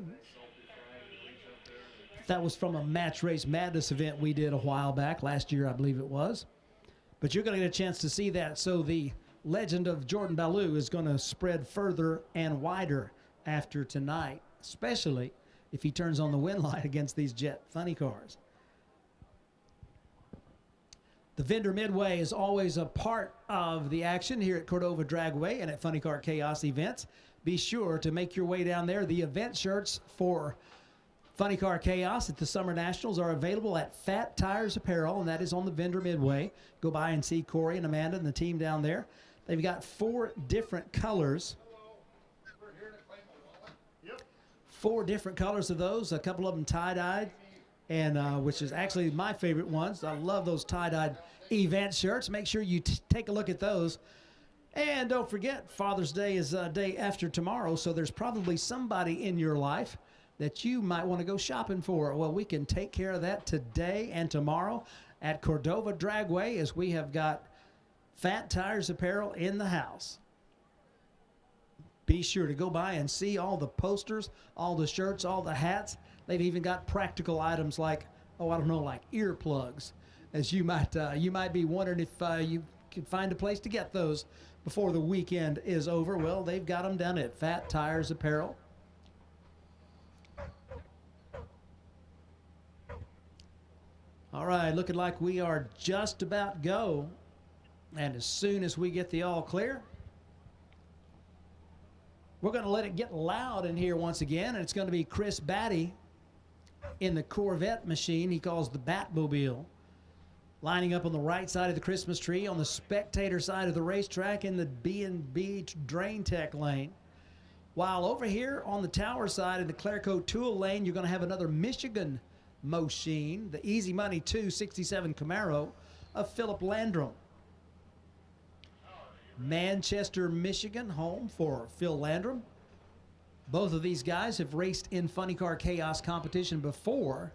S1: That was from a Match Race Madness event we did a while back, last year I believe it was. But you're going to get a chance to see that. So the legend of Jordan Baloo is going to spread further and wider after tonight, especially if he turns on the win light against these jet funny cars. The vendor midway is always a part of the action here at Cordova Dragway and at Funny Car Chaos events. Be sure to make your way down there. The event shirts for Funny Car Chaos at the Summer Nationals are available at Fat Tires Apparel, and that is on the vendor midway. Go by and see Corey and Amanda and the team down there. They've got 4 different colors. 4 different colors of those, a couple of them tie-dyed, and which is actually my favorite ones. I love those tie-dyed event shirts. Make sure you take a look at those. And don't forget, Father's Day is day after tomorrow, so there's probably somebody in your life that you might want to go shopping for. Well, we can take care of that today and tomorrow at Cordova Dragway, as we have got Fat Tires Apparel in the house. Be sure to go by and see all the posters, all the shirts, all the hats. They've even got practical items like, oh, I don't know, like earplugs, as you might be wondering if you can find a place to get those before the weekend is over. Well, they've got them down at Fat Tires Apparel. All right, looking like we are just about go. And as soon as we get the all clear, we're going to let it get loud in here once again, and it's going to be Chris Batty in the Corvette machine he calls the Batmobile, lining up on the right side of the Christmas tree, on the spectator side of the racetrack in the B&B Drain Tech lane. While over here on the tower side in the Clearcoat Tool lane, you're going to have another Michigan machine, the Easy Money 267 Camaro of Philip Landrum. Manchester, Michigan, home for Phil Landrum. Both of these guys have raced in Funny Car Chaos competition before.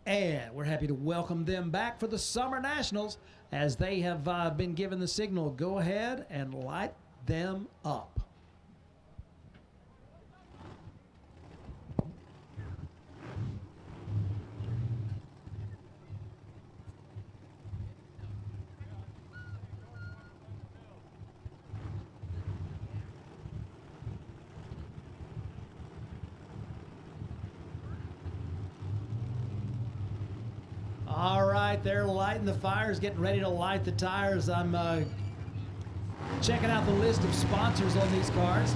S1: And we're happy to welcome them back for the Summer Nationals, as they have been given the signal, go ahead and light them up. All right, they're lighting the fires, getting ready to light the tires. I'm checking out the list of sponsors on these cars.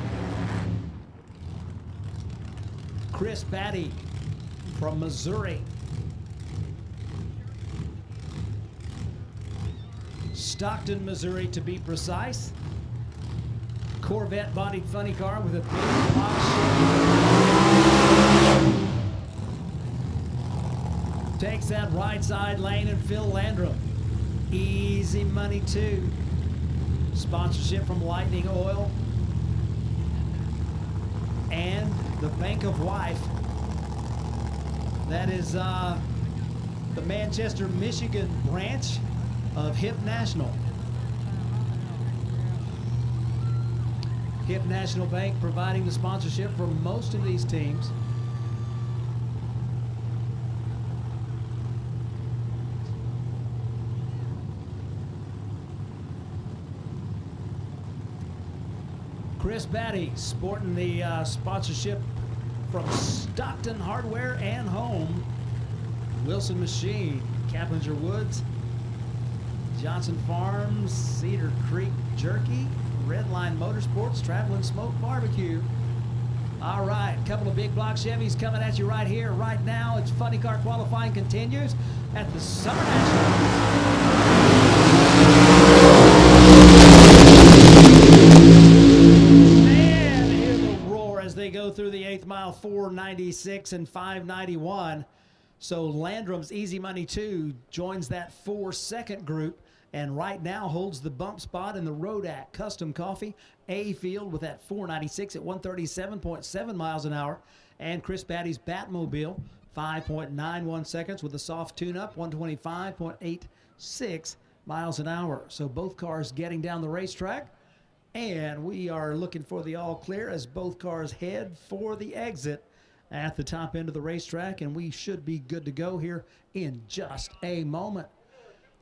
S1: Chris Batty from Missouri. Stockton, Missouri, to be precise. Corvette-bodied funny car with a big box shape. Takes that right side lane and Phil Landrum. Easy Money 2. Sponsorship from Lightning Oil and the Bank of Life. That is the Manchester, Michigan branch of Hip National. Hip National Bank providing the sponsorship for most of these teams. Chris Batty sporting the sponsorship from Stockton Hardware and Home, Wilson Machine, Caplinger Woods, Johnson Farms, Cedar Creek Jerky, Redline Motorsports, Traveling Smoke Barbecue. All right, a couple of big block Chevys coming at you right here, right now. It's Funny Car Qualifying continues at the Summer National. They go through the 8th mile, 496 and 591. So Landrum's Easy Money 2 joins that 4-second group and right now holds the bump spot in the Rodak Custom Coffee A field with that 496 at 137.7 miles an hour. And Chris Batty's Batmobile, 5.91 seconds with a soft tune-up, 125.86 miles an hour. So both cars getting down the racetrack. And we are looking for the all clear as both cars head for the exit at the top end of the racetrack. And we should be good to go here in just a moment.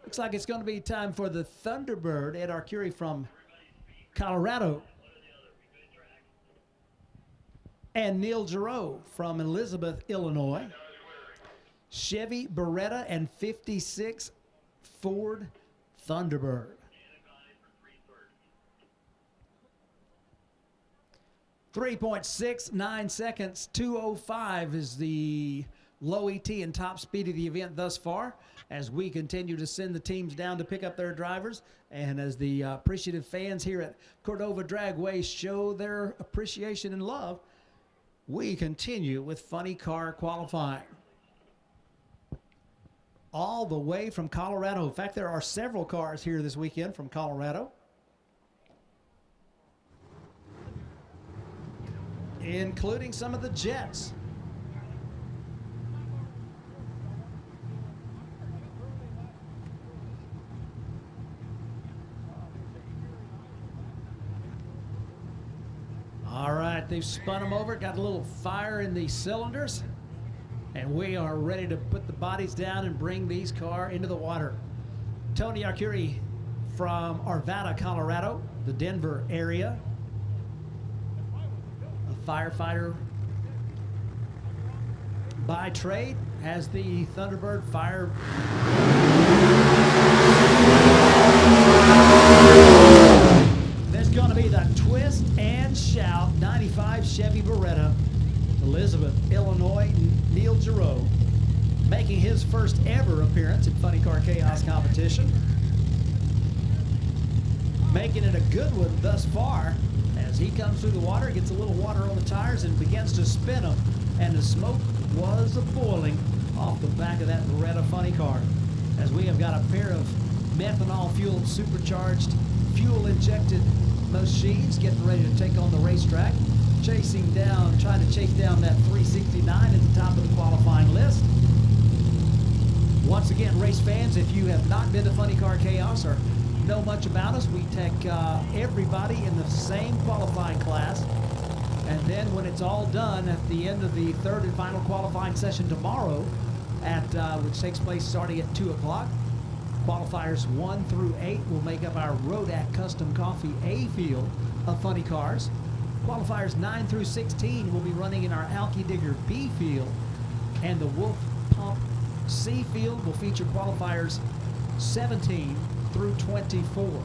S1: Looks like it's going to be time for the Thunderbird, Ed Arcuri from Colorado. And Neil Giroux from Elizabeth, Illinois. Chevy Beretta and 56 Ford Thunderbird. 3.69 seconds, 2:05 is the low ET and top speed of the event thus far as we continue to send the teams down to pick up their drivers and as the appreciative fans here at Cordova Dragway show their appreciation and love, we continue with Funny Car Qualifying. All the way from Colorado. In fact, there are several cars here this weekend from Colorado, including some of the Jets. All right, they've spun them over, got a little fire in the cylinders, and we are ready to put the bodies down and bring these cars into the water. Tony Arcuri from Arvada, Colorado, the Denver area. Firefighter by trade, has the Thunderbird fire. There's going to be the twist and shout 95 Chevy Beretta, Elizabeth, Illinois, Neil Giroux, making his first ever appearance at Funny Car Chaos competition. Making it a good one thus far. As he comes through the water, gets a little water on the tires and begins to spin them. And the smoke was boiling off the back of that Beretta Funny Car. As we have got a pair of methanol-fueled, supercharged, fuel-injected machines getting ready to take on the racetrack. Trying to chase down that 369 at the top of the qualifying list. Once again, race fans, if you have not been to Funny Car Chaos or know much about us, we take everybody in the same qualifying class, and then when it's all done at the end of the third and final qualifying session tomorrow, which takes place starting at 2 o'clock, qualifiers 1 through 8 will make up our Rodak Custom Coffee A field of funny cars. Qualifiers 9 through 16 will be running in our Alky Digger B field, and the Wolf Pump C field will feature qualifiers 17 through 24.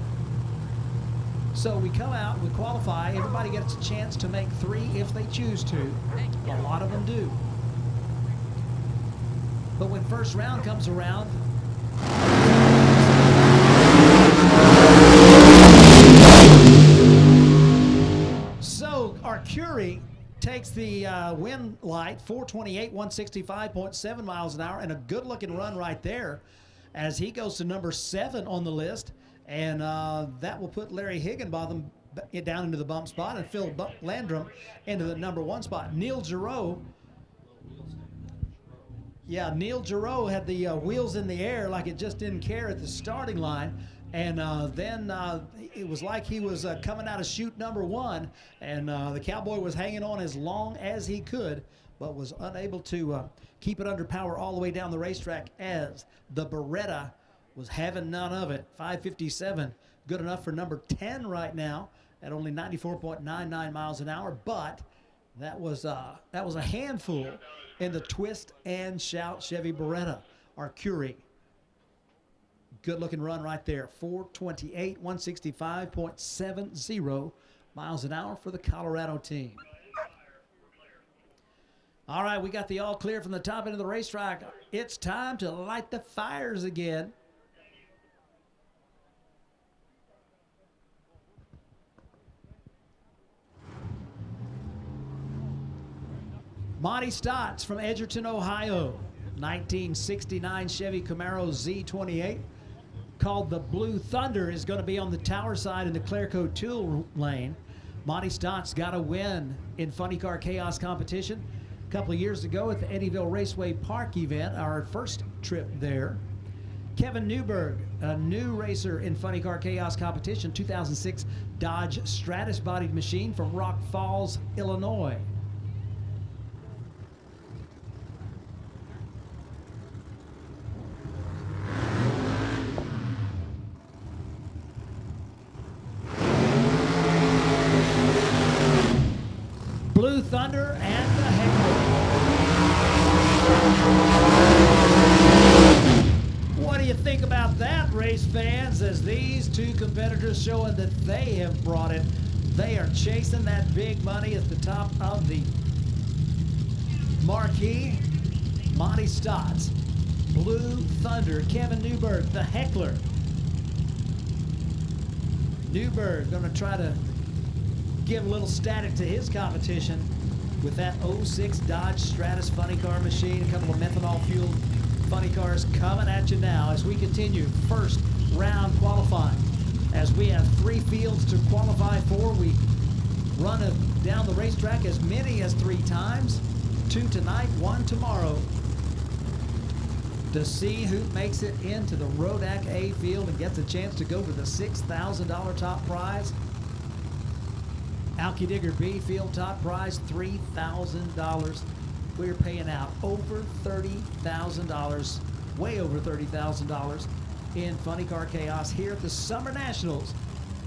S1: So we come out, we qualify, everybody gets a chance to make 3 if they choose to. A lot of them do. But when first round comes around, so Arcuri takes the win light, 428, 165.7 miles an hour, and a good looking run right there as he goes to number 7 on the list And that will put Larry Higginbotham down into the bump spot and Phil Landrum into the number 1 spot. Neil Giroux. Yeah, Neil Giroux had the wheels in the air like it just didn't care at the starting line. And then it was like he was coming out of chute number 1. And the Cowboy was hanging on as long as he could, but was unable to keep it under power all the way down the racetrack as the Beretta was having none of it. 5:57, good enough for number 10 right now at only 94.99 miles an hour. But that was a handful in the Twist and Shout Chevy Beretta Arcuri. Good looking run right there. 428, 165.70 miles an hour for the Colorado team. All right, we got the all clear from the top end of the racetrack. It's time to light the fires again. Monty Stotts from Edgerton, Ohio. 1969 Chevy Camaro Z28. Called the Blue Thunder, is going to be on the tower side in the Clerco tool lane. Monty Stotts got a win in Funny Car Chaos competition a couple of years ago at the Eddyville Raceway Park event, our first trip there. Kevin Newberg, a new racer in Funny Car Chaos competition, 2006 Dodge Stratus bodied machine from Rock Falls, Illinois. Blue Thunder and the Heckler. What do you think about that, race fans, as these two competitors showing that they have brought it? They are chasing that big money at the top of the marquee. Monty Stotts, Blue Thunder, Kevin Newberg, the Heckler. Newberg going to try to give a little static to his competition with that 06 Dodge Stratus funny car machine. A couple of methanol fueled funny cars coming at you now as we continue first round qualifying. As we have 3 fields to qualify for, we run down the racetrack as many as 3 times. 2 tonight, 1 tomorrow, to see who makes it into the Rodak A field and gets a chance to go for the $6,000 top prize. Alky Digger B field top prize, $3,000. We're paying out over $30,000, way over $30,000 in Funny Car Chaos here at the Summer Nationals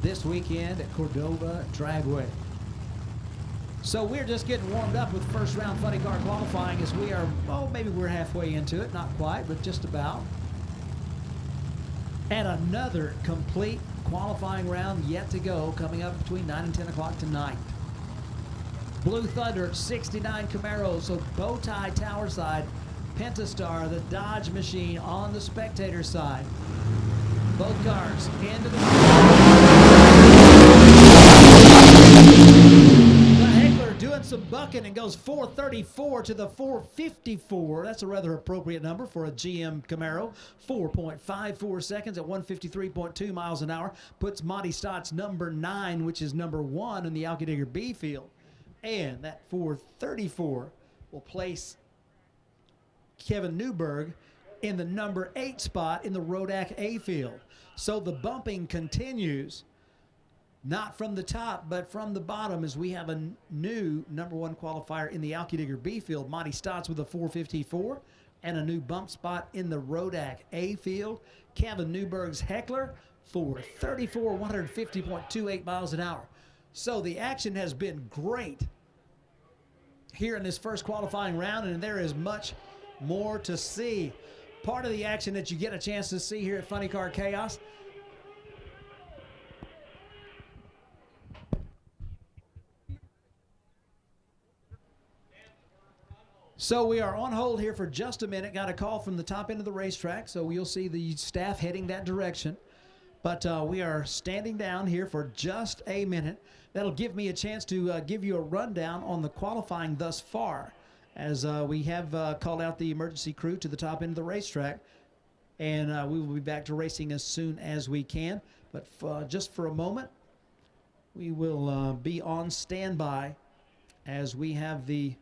S1: this weekend at Cordova Dragway. So we're just getting warmed up with first round Funny Car qualifying as we are, maybe we're halfway into it, not quite, but just about. And another complete qualifying round yet to go, coming up between 9 and 10 o'clock tonight. Blue Thunder, 69 Camaro, so bow tie tower side. Pentastar, the Dodge machine on the spectator side. Both cars into the Heckler doing some bucking and goes 434 to the 454. That's a rather appropriate number for a GM Camaro. 4.54 seconds at 153.2 miles an hour. Puts Monty Stotts number 9, which is number 1 in the Alky Digger B field. And that 434 will place Kevin Newberg in the number 8 spot in the Rodak A field. So the bumping continues, not from the top, but from the bottom, as we have a new number 1 qualifier in the Alky Digger B field, Monty Stotts with a 454, and a new bump spot in the Rodak A field. Kevin Newberg's Heckler, 434, 150.28 miles an hour. So the action has been great here in this first qualifying round, and there is much more to see. Part of the action that you get a chance to see here at Funny Car Chaos So we are on hold here for just a minute. Got a call from the top end of the racetrack, so you'll see the staff heading that direction. But we are standing down here for just a minute. That'll give me a chance to give you a rundown on the qualifying thus far, as we have called out the emergency crew to the top end of the racetrack. And we will be back to racing as soon as we can. But But just for a moment, we will be on standby as we have the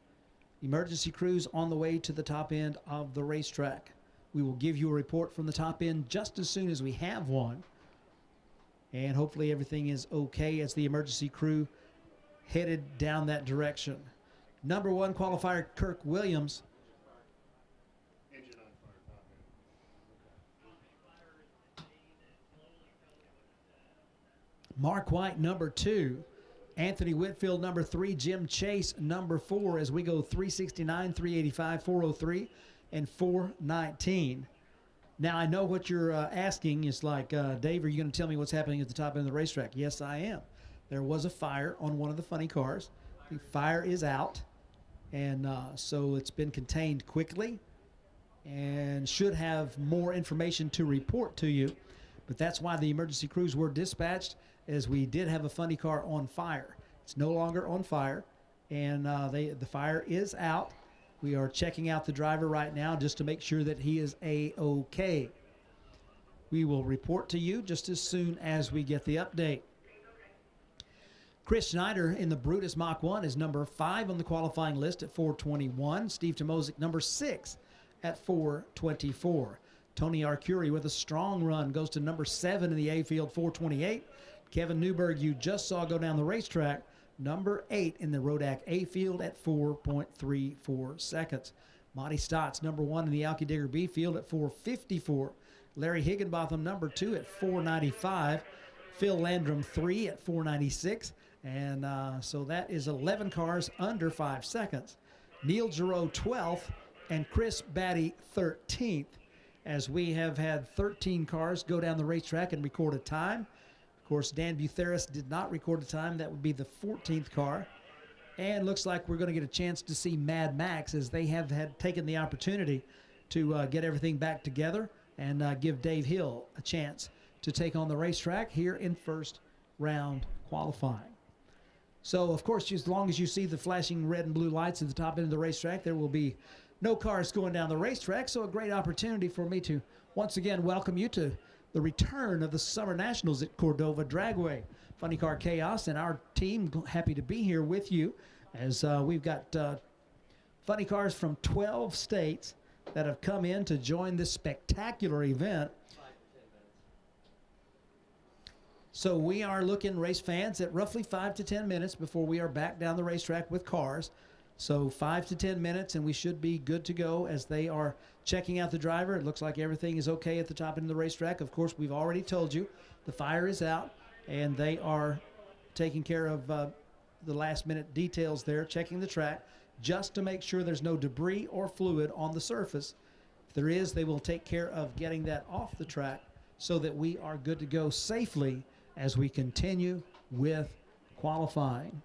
S1: emergency crews on the way to the top end of the racetrack. We will give you a report from the top end just as soon as we have one. And hopefully everything is okay as the emergency crew headed down that direction. Number 1 qualifier, Kirk Williams. Mark White, number 2. Anthony Whitfield, number 3. Jim Chase, number 4, as we go 369, 385, 403, and 419. Now, I know what you're asking is like, Dave, are you going to tell me what's happening at the top end of the racetrack? Yes, I am. There was a fire on one of the funny cars. The fire is out, and so it's been contained quickly and should have more information to report to you. But that's why the emergency crews were dispatched, as we did have a funny car on fire. It's no longer on fire, and the fire is out. We are checking out the driver right now just to make sure that he is A-OK. We will report to you just as soon as we get the update. Chris Schneider in the Brutus Mach 1 is number 5 on the qualifying list at 421. Steve Tomozik, number 6 at 424. Tony Arcuri with a strong run goes to number 7 in the A field, 428. Kevin Newberg, you just saw go down the racetrack, number 8 in the Rodak A field at 4.34 seconds. Monty Stotts, number 1 in the Alki Digger B field at 4.54. Larry Higginbotham, number 2 at 4.95. Phil Landrum, 3 at 4.96. And so that is 11 cars under 5 seconds. Neil Giroux, 12th, and Chris Batty, 13th, as we have had 13 cars go down the racetrack and record a time. Of course, Dan Butheris did not record a time. That would be the 14th car. And looks like we're going to get a chance to see Mad Max, as they have taken the opportunity to get everything back together and give Dave Hill a chance to take on the racetrack here in first round qualifying. So, of course, as long as you see the flashing red and blue lights at the top end of the racetrack, there will be no cars going down the racetrack. So a great opportunity for me to once again welcome you to the return of the Summer Nationals at Cordova Dragway. Funny Car Chaos and our team happy to be here with you, as we've got funny cars from 12 states that have come in to join this spectacular event. So we are looking, race fans, at roughly 5 to 10 minutes before we are back down the racetrack with cars. So 5 to 10 minutes, and we should be good to go as they are checking out the driver. It looks like everything is okay at the top end of the racetrack. Of course, we've already told you the fire is out, and they are taking care of the last-minute details there, checking the track, just to make sure there's no debris or fluid on the surface. If there is, they will take care of getting that off the track so that we are good to go safely as we continue with qualifying.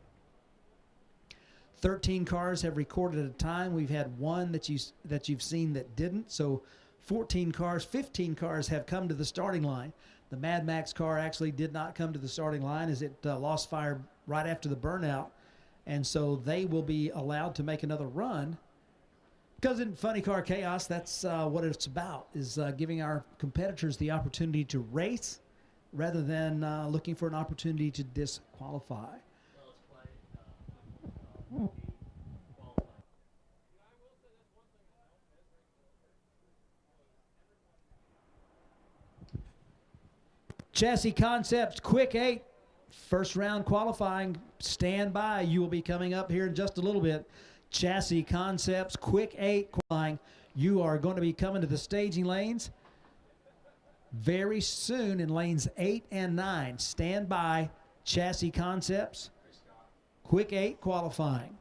S1: 13 cars have recorded a time. We've had one that you've seen that didn't. So 15 cars have come to the starting line. The Mad Max car actually did not come to the starting line, as it lost fire right after the burnout. And so they will be allowed to make another run. Because in Funny Car Chaos, that's what it's about, is giving our competitors the opportunity to race rather than looking for an opportunity to disqualify. Chassis Concepts, Quick 8, first round qualifying. Stand by. You will be coming up here in just a little bit. Chassis Concepts, Quick 8 qualifying. You are going to be coming to the staging lanes very soon in lanes 8 and 9. Stand by. Chassis Concepts, Quick 8 qualifying.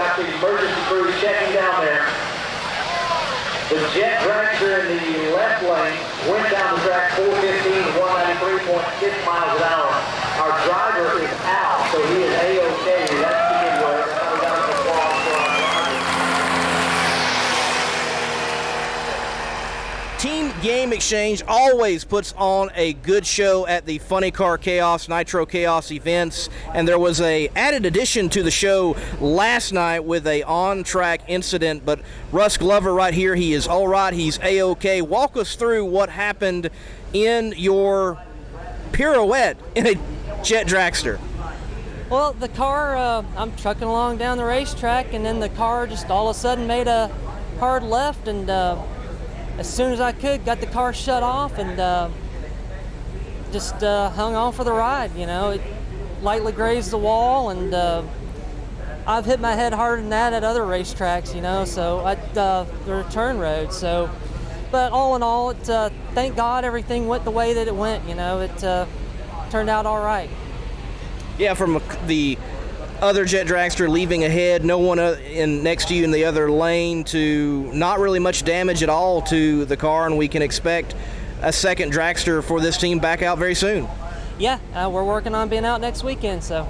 S6: got the emergency crews checking down there. The jet dragster in the left lane went down the track 415 to 193.6 miles an hour. Our driver is out, so he is A-OK. That's the good word. That's how we got some applause for our driver.
S2: Team Game Exchange always puts on a good show at the Funny Car Chaos, Nitro Chaos events, and there was a added addition to the show last night with a on-track incident, but Russ Glover right here, he is all right, he's A-OK. Walk us through what happened in your pirouette in a jet dragster.
S7: Well, the car, I'm trucking along down the racetrack, and then the car just all of a sudden made a hard left, and as soon as I could, got the car shut off and just hung on for the ride. You know, it lightly grazed the wall, and I've hit my head harder than that at other racetracks, you know, so at the return road. So, but all in all, thank God everything went the way that it went. You know, it turned out all right.
S2: Yeah, from the other jet dragster leaving ahead, no one in next to you in the other lane, to not really much damage at all to the car, and we can expect a second dragster for this team back out very soon.
S7: Yeah, we're working on being out next weekend, so.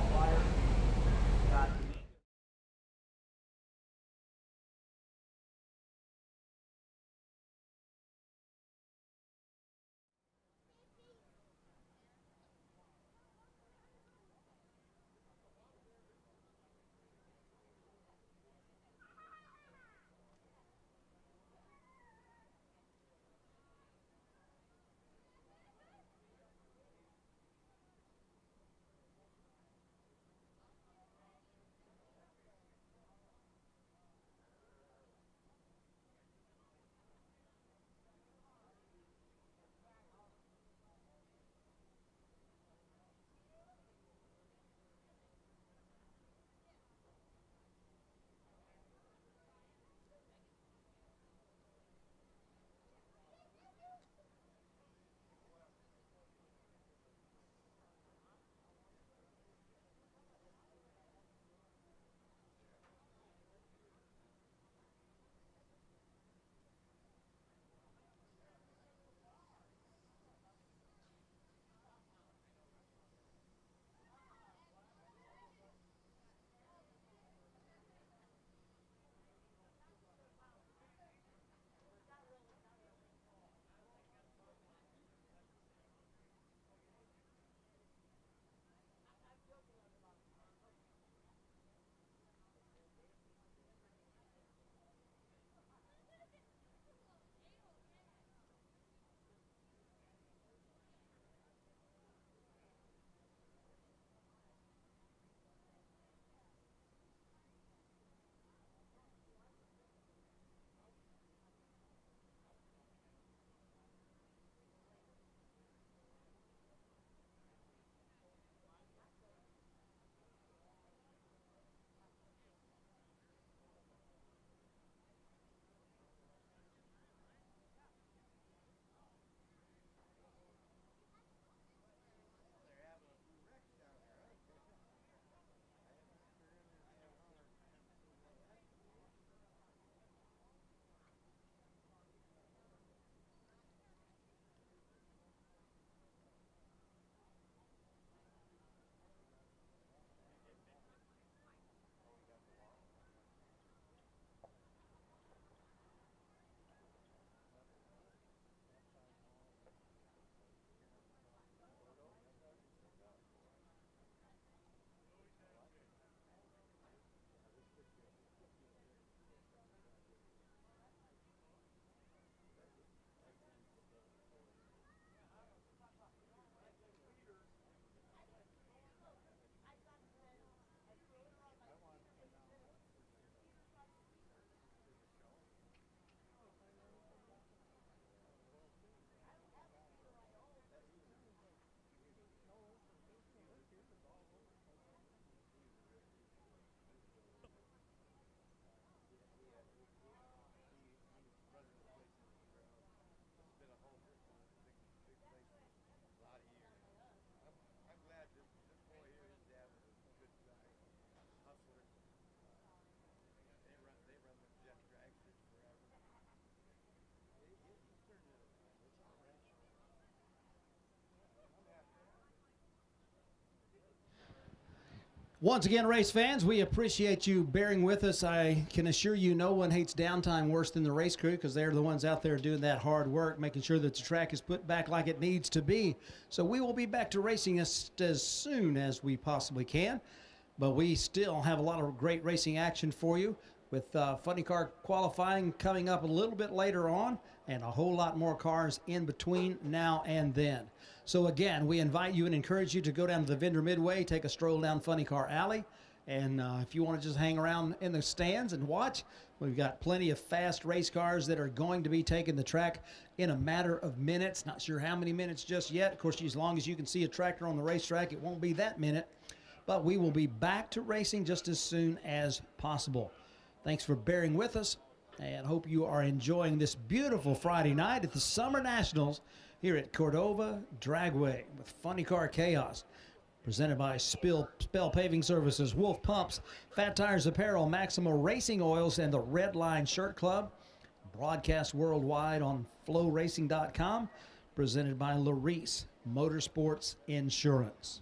S1: Once again, race fans, we appreciate you bearing with us. I can assure you no one hates downtime worse than the race crew, because they're the ones out there doing that hard work, making sure that the track is put back like it needs to be. So we will be back to racing as soon as we possibly can, but we still have a lot of great racing action for you, with funny car qualifying coming up a little bit later on, and a whole lot more cars in between now and then. So again, we invite you and encourage you to go down to the vendor midway, take a stroll down Funny Car Alley, and if you want to just hang around in the stands and watch, we've got plenty of fast race cars that are going to be taking the track in a matter of minutes. Not sure how many minutes just yet. Of course, as long as you can see a tractor on the racetrack, it won't be that minute, but we will be back to racing just as soon as possible. Thanks for bearing with us, and hope you are enjoying this beautiful Friday night at the Summer Nationals here at Cordova Dragway with Funny Car Chaos. Presented by Spell Paving Services, Wolf Pumps, Fat Tires Apparel, Maxima Racing Oils, and the Red Line Shirt Club. Broadcast worldwide on flowracing.com. Presented by Larice Motorsports Insurance.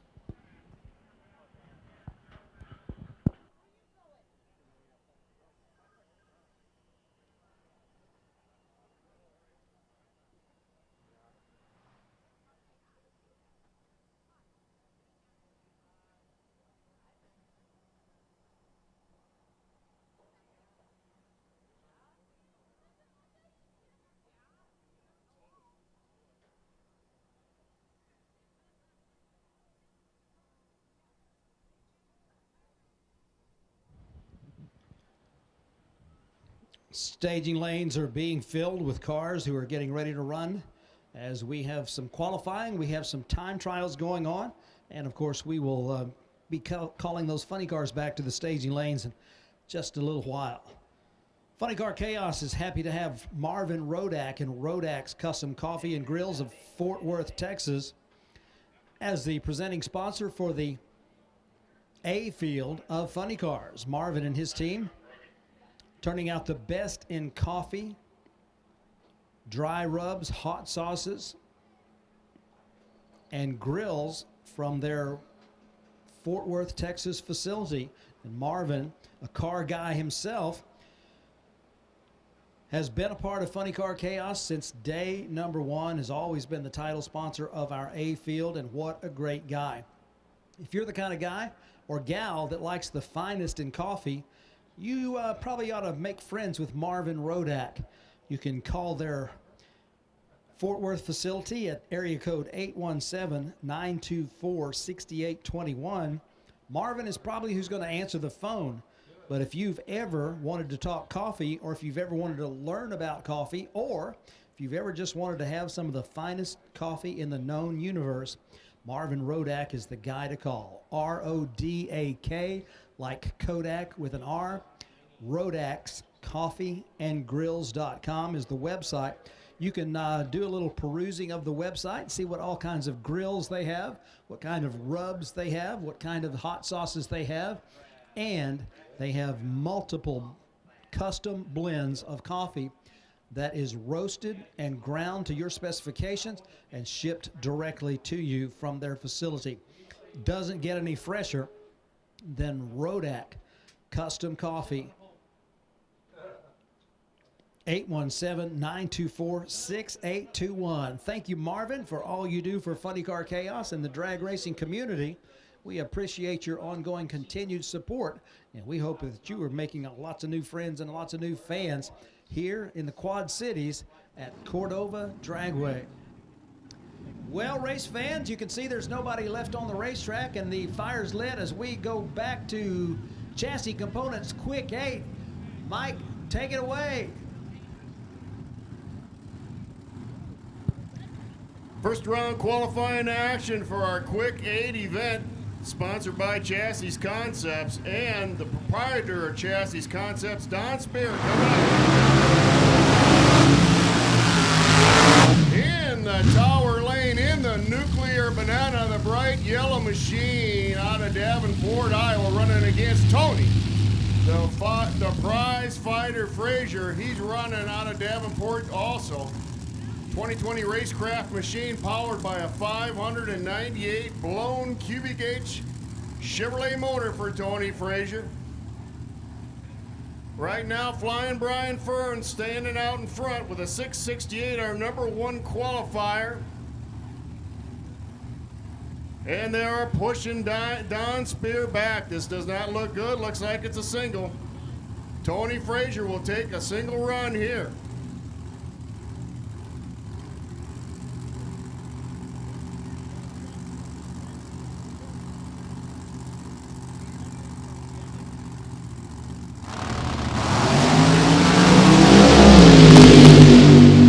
S1: Staging lanes are being filled with cars who are getting ready to run. As we have some qualifying, we have some time trials going on, and of course we will be calling those funny cars back to the staging lanes in just a little while. Funny Car Chaos is happy to have Marvin Rodak and Rodak's Custom Coffee and Grills of Fort Worth, Texas, as the presenting sponsor for the A field of funny cars. Marvin and his team turning out the best in coffee, dry rubs, hot sauces, and grills from their Fort Worth, Texas facility. And Marvin, a car guy himself, has been a part of Funny Car Chaos since day number one, has always been the title sponsor of our A field, and what a great guy. If you're the kind of guy or gal that likes the finest in coffee, you probably ought to make friends with Marvin Rodak. You can call their Fort Worth facility at area code 817-924-6821. Marvin is probably who's going to answer the phone. But if you've ever wanted to talk coffee, or if you've ever wanted to learn about coffee, or if you've ever just wanted to have some of the finest coffee in the known universe, Marvin Rodak is the guy to call. R-O-D-A-K, like Kodak with an R. Rodak's coffeeandgrills.com is the website. You can do a little perusing of the website, see what all kinds of grills they have, what kind of rubs they have, what kind of hot sauces they have, and they have multiple custom blends of coffee that is roasted and ground to your specifications and shipped directly to you from their facility. Doesn't get any fresher than Rodak Custom Coffee. 817-924-6821. Thank you, Marvin, for all you do for Funny Car Chaos and the drag racing community. We appreciate your ongoing continued support, and we hope that you are making lots of new friends and lots of new fans here in the Quad Cities at Cordova Dragway. Well, race fans, you can see there's nobody left on the racetrack, and the fire's lit as we go back to Chassis Components Quick 8. Mike, take it away.
S5: First round qualifying action for our Quick 8 event, sponsored by Chassis Concepts and the proprietor of Chassis Concepts, Don Spear, coming up. In the tower lane, in the nuclear banana, the bright yellow machine out of Davenport, Iowa, running against Tony. The prize fighter Frazier, he's running out of Davenport also. 2020 racecraft machine powered by a 598 blown cubic H Chevrolet motor for Tony Frazier. Right now, Flying Brian Fern standing out in front with a 668, our number 1 qualifier. And they are pushing Don Spear back. This does not look good. Looks like it's a single. Tony Frazier will take a single run here.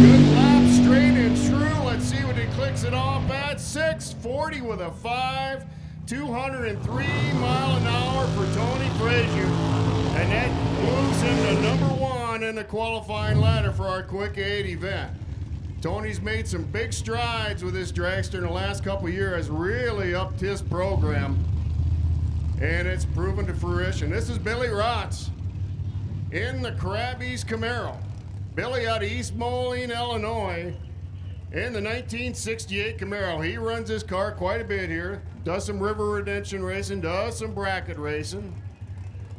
S5: Good lap, straight and true. Let's see what he clicks it off at. 640 with a 5. 203 mile an hour for Tony Frazier. And that moves him to number 1 in the qualifying ladder for our Quick 8 event. Tony's made some big strides with this dragster in the last couple of years, has really upped his program, and it's proven to fruition. This is Billy Rotz in the Krabby's Camaro. Billy out of East Moline, Illinois, in the 1968 Camaro. He runs his car quite a bit here, does some river redemption racing, does some bracket racing.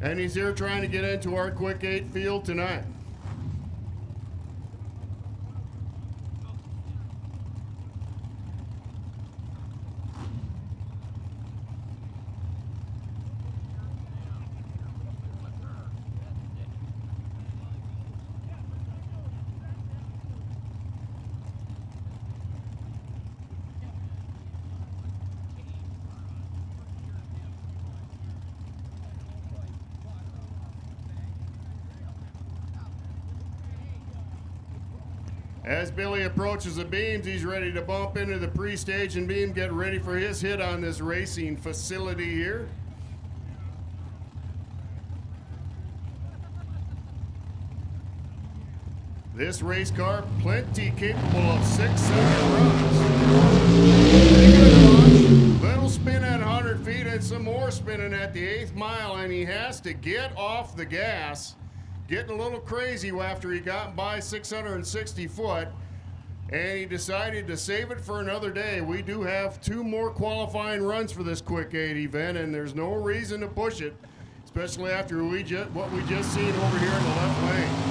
S5: And he's here trying to get into our Quick 8 field tonight. As Billy approaches the beams, he's ready to bump into the pre-stage and beam, get ready for his hit on this racing facility here. This race car, plenty capable of 6-7 runs. Pretty good launch. Little spin at 100 feet and some more spinning at the 8th mile, and he has to get off the gas. Getting a little crazy after he got by 660 foot, and he decided to save it for another day. We do have 2 more qualifying runs for this Quick 8 event, and there's no reason to push it, especially after what we just seen over here in the left lane.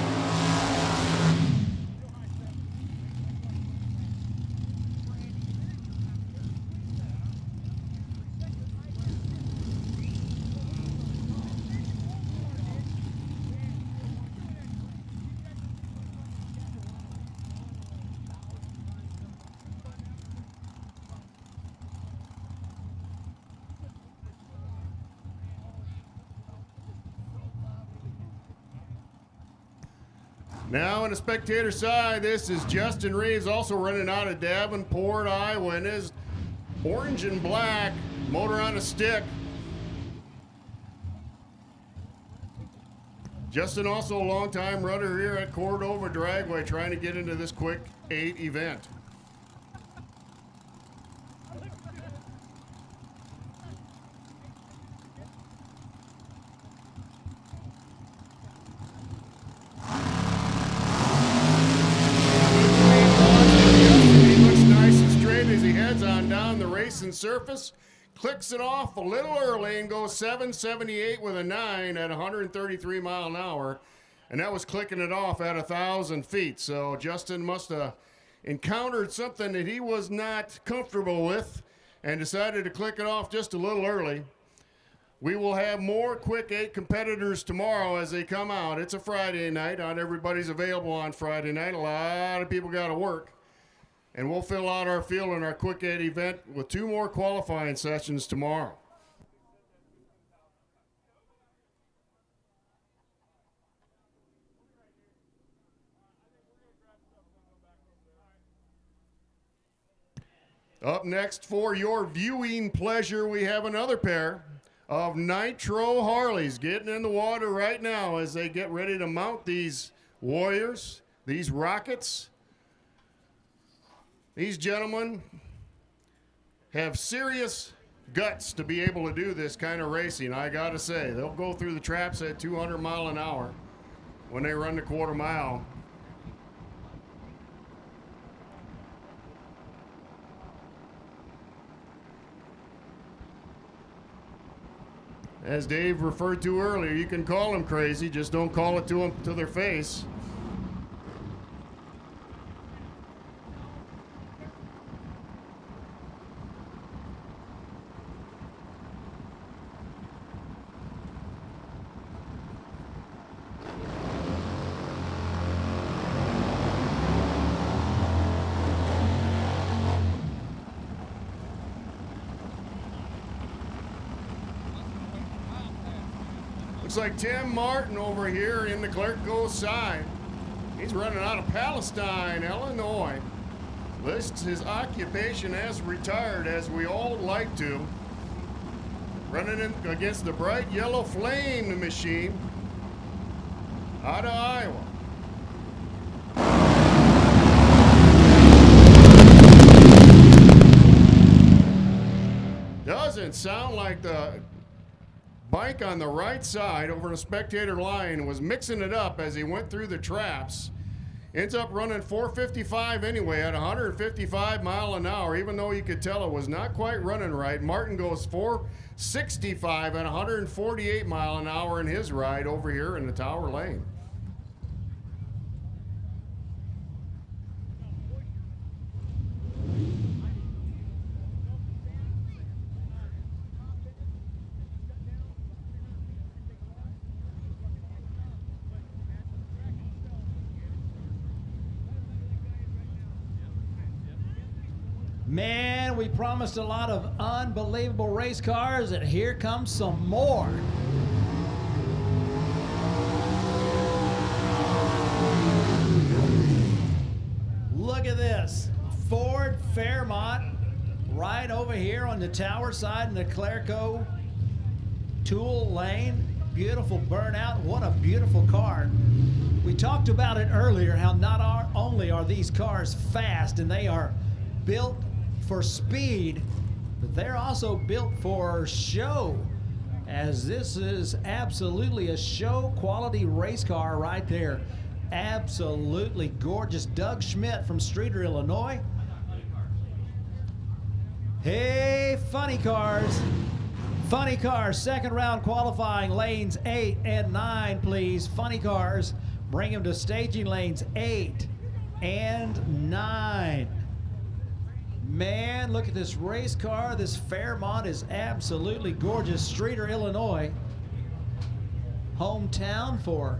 S5: Now on the spectator side, this is Justin Reeves, also running out of Davenport, Iowa, in his orange and black motor on a stick. Justin also a long-time runner here at Cordova Dragway, trying to get into this Quick 8 event. Surface, clicks it off a little early and goes 778 with a 9 at 133 mile an hour, and that was clicking it off at 1,000 feet. So Justin must have encountered something that he was not comfortable with and decided to click it off just a little early. We will have more Quick 8 competitors tomorrow as they come out. It's a Friday night. Not everybody's available on Friday night. A lot of people got to work. And we'll fill out our field in our Quick 8 event with 2 more qualifying sessions tomorrow. Up next for your viewing pleasure, we have another pair of Nitro Harleys getting in the water right now as they get ready to mount these Warriors, these Rockets. These gentlemen have serious guts to be able to do this kind of racing, I gotta say. They'll go through the traps at 200 mile an hour when they run the quarter mile. As Dave referred to earlier, you can call them crazy, just don't call it to them to their face. Looks like Tim Martin over here in the Clerco side. He's running out of Palestine, Illinois. Lists his occupation as retired, as we all like to. Running in against the bright yellow flame machine out of Iowa. Doesn't sound like the bike on the right side over the spectator line was mixing it up as he went through the traps. Ends up running 455 anyway at 155 mile an hour, even though you could tell it was not quite running right. Martin goes 465 at 148 mile an hour in his ride over here in the Tower Lane.
S1: Man, we promised a lot of unbelievable race cars, and here comes some more. Look at this. Ford Fairmont right over here on the Tower side in the Clerco Tool Lane. Beautiful burnout. What a beautiful car. We talked about it earlier, how not only are these cars fast and they are built for speed, but they're also built for show, as this is absolutely a show quality race car right there. Absolutely gorgeous. Doug Schmidt from Streeter, Illinois. Hey, funny cars. Funny cars, second round qualifying, lanes 8 and 9, please. Funny cars, bring them to staging lanes 8 and 9. Man, look at this race car. This Fairmont is absolutely gorgeous. Streeter, Illinois. Hometown for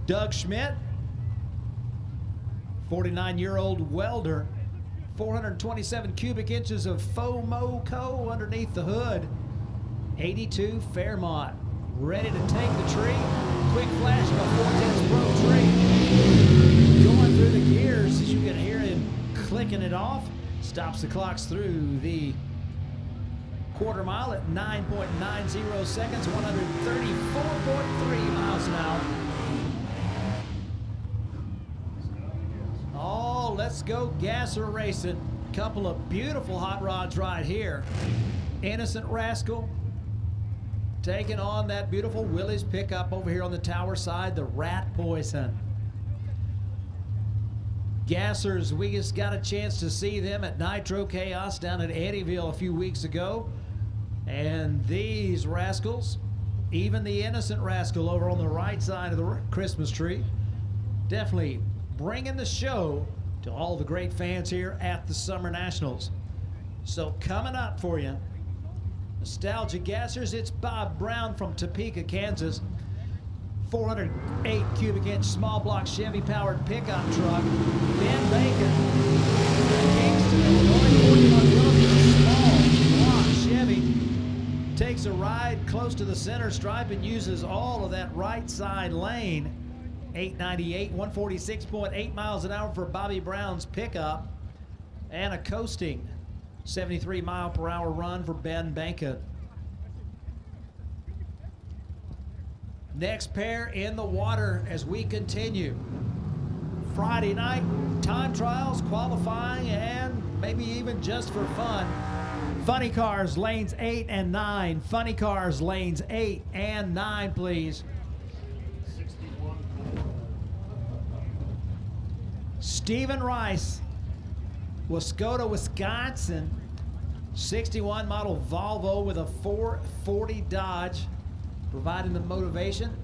S1: Doug Schmidt, 49-year-old welder. 427 cubic inches of FOMOCO underneath the hood. 82 Fairmont. Ready to take the tree. Quick flash of a 410 Pro tree. Going through the gears, as you can hear him clicking it off. Stops the clocks through the quarter mile at 9.90 seconds, 134.3 miles an hour. Oh, let's go gasser racing. Couple of beautiful hot rods right here. Innocent Rascal taking on that beautiful Willys pickup over here on the Tower side, the Rat Poison. Gassers, we just got a chance to see them at Nitro Chaos down at Eddyville a few weeks ago. And these rascals, even the Innocent Rascal over on the right side of the Christmas tree, definitely bringing the show to all the great fans here at the Summer Nationals. So coming up for you, Nostalgia Gassers, it's Bob Brown from Topeka, Kansas. 408 cubic inch small block Chevy powered pickup truck. Ben Bacon, Kingston, Illinois, small block Chevy. Takes a ride close to the center stripe and uses all of that right side lane. 898, 146.8 miles an hour for Bobby Brown's pickup. And a coasting 73 mile per hour run for Ben Banka. Next pair in the water as we continue. Friday night, time trials, qualifying, and maybe even just for fun. Funny Cars, lanes 8 and 9. Funny Cars, lanes 8 and 9, please. Stephen Rice Wascoda, Wisconsin. 61 model Volvo with a 440 Dodge, providing the motivation.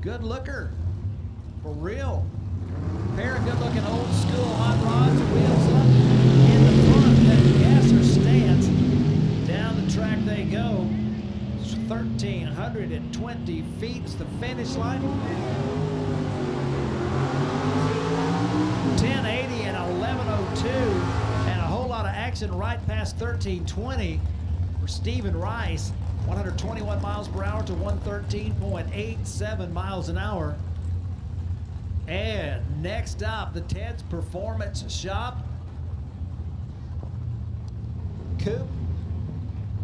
S1: Good looker, for real. Pair of good looking old school hot rods, wheels up. In the front, that gasser stance. Down the track they go. 1,320 feet is the finish line. 1080 and 1102, and a whole lot of action right past 1320 for Stephen Rice. 121 miles per hour to 113.87 miles an hour. And next up, the Ted's Performance Shop. Coupe,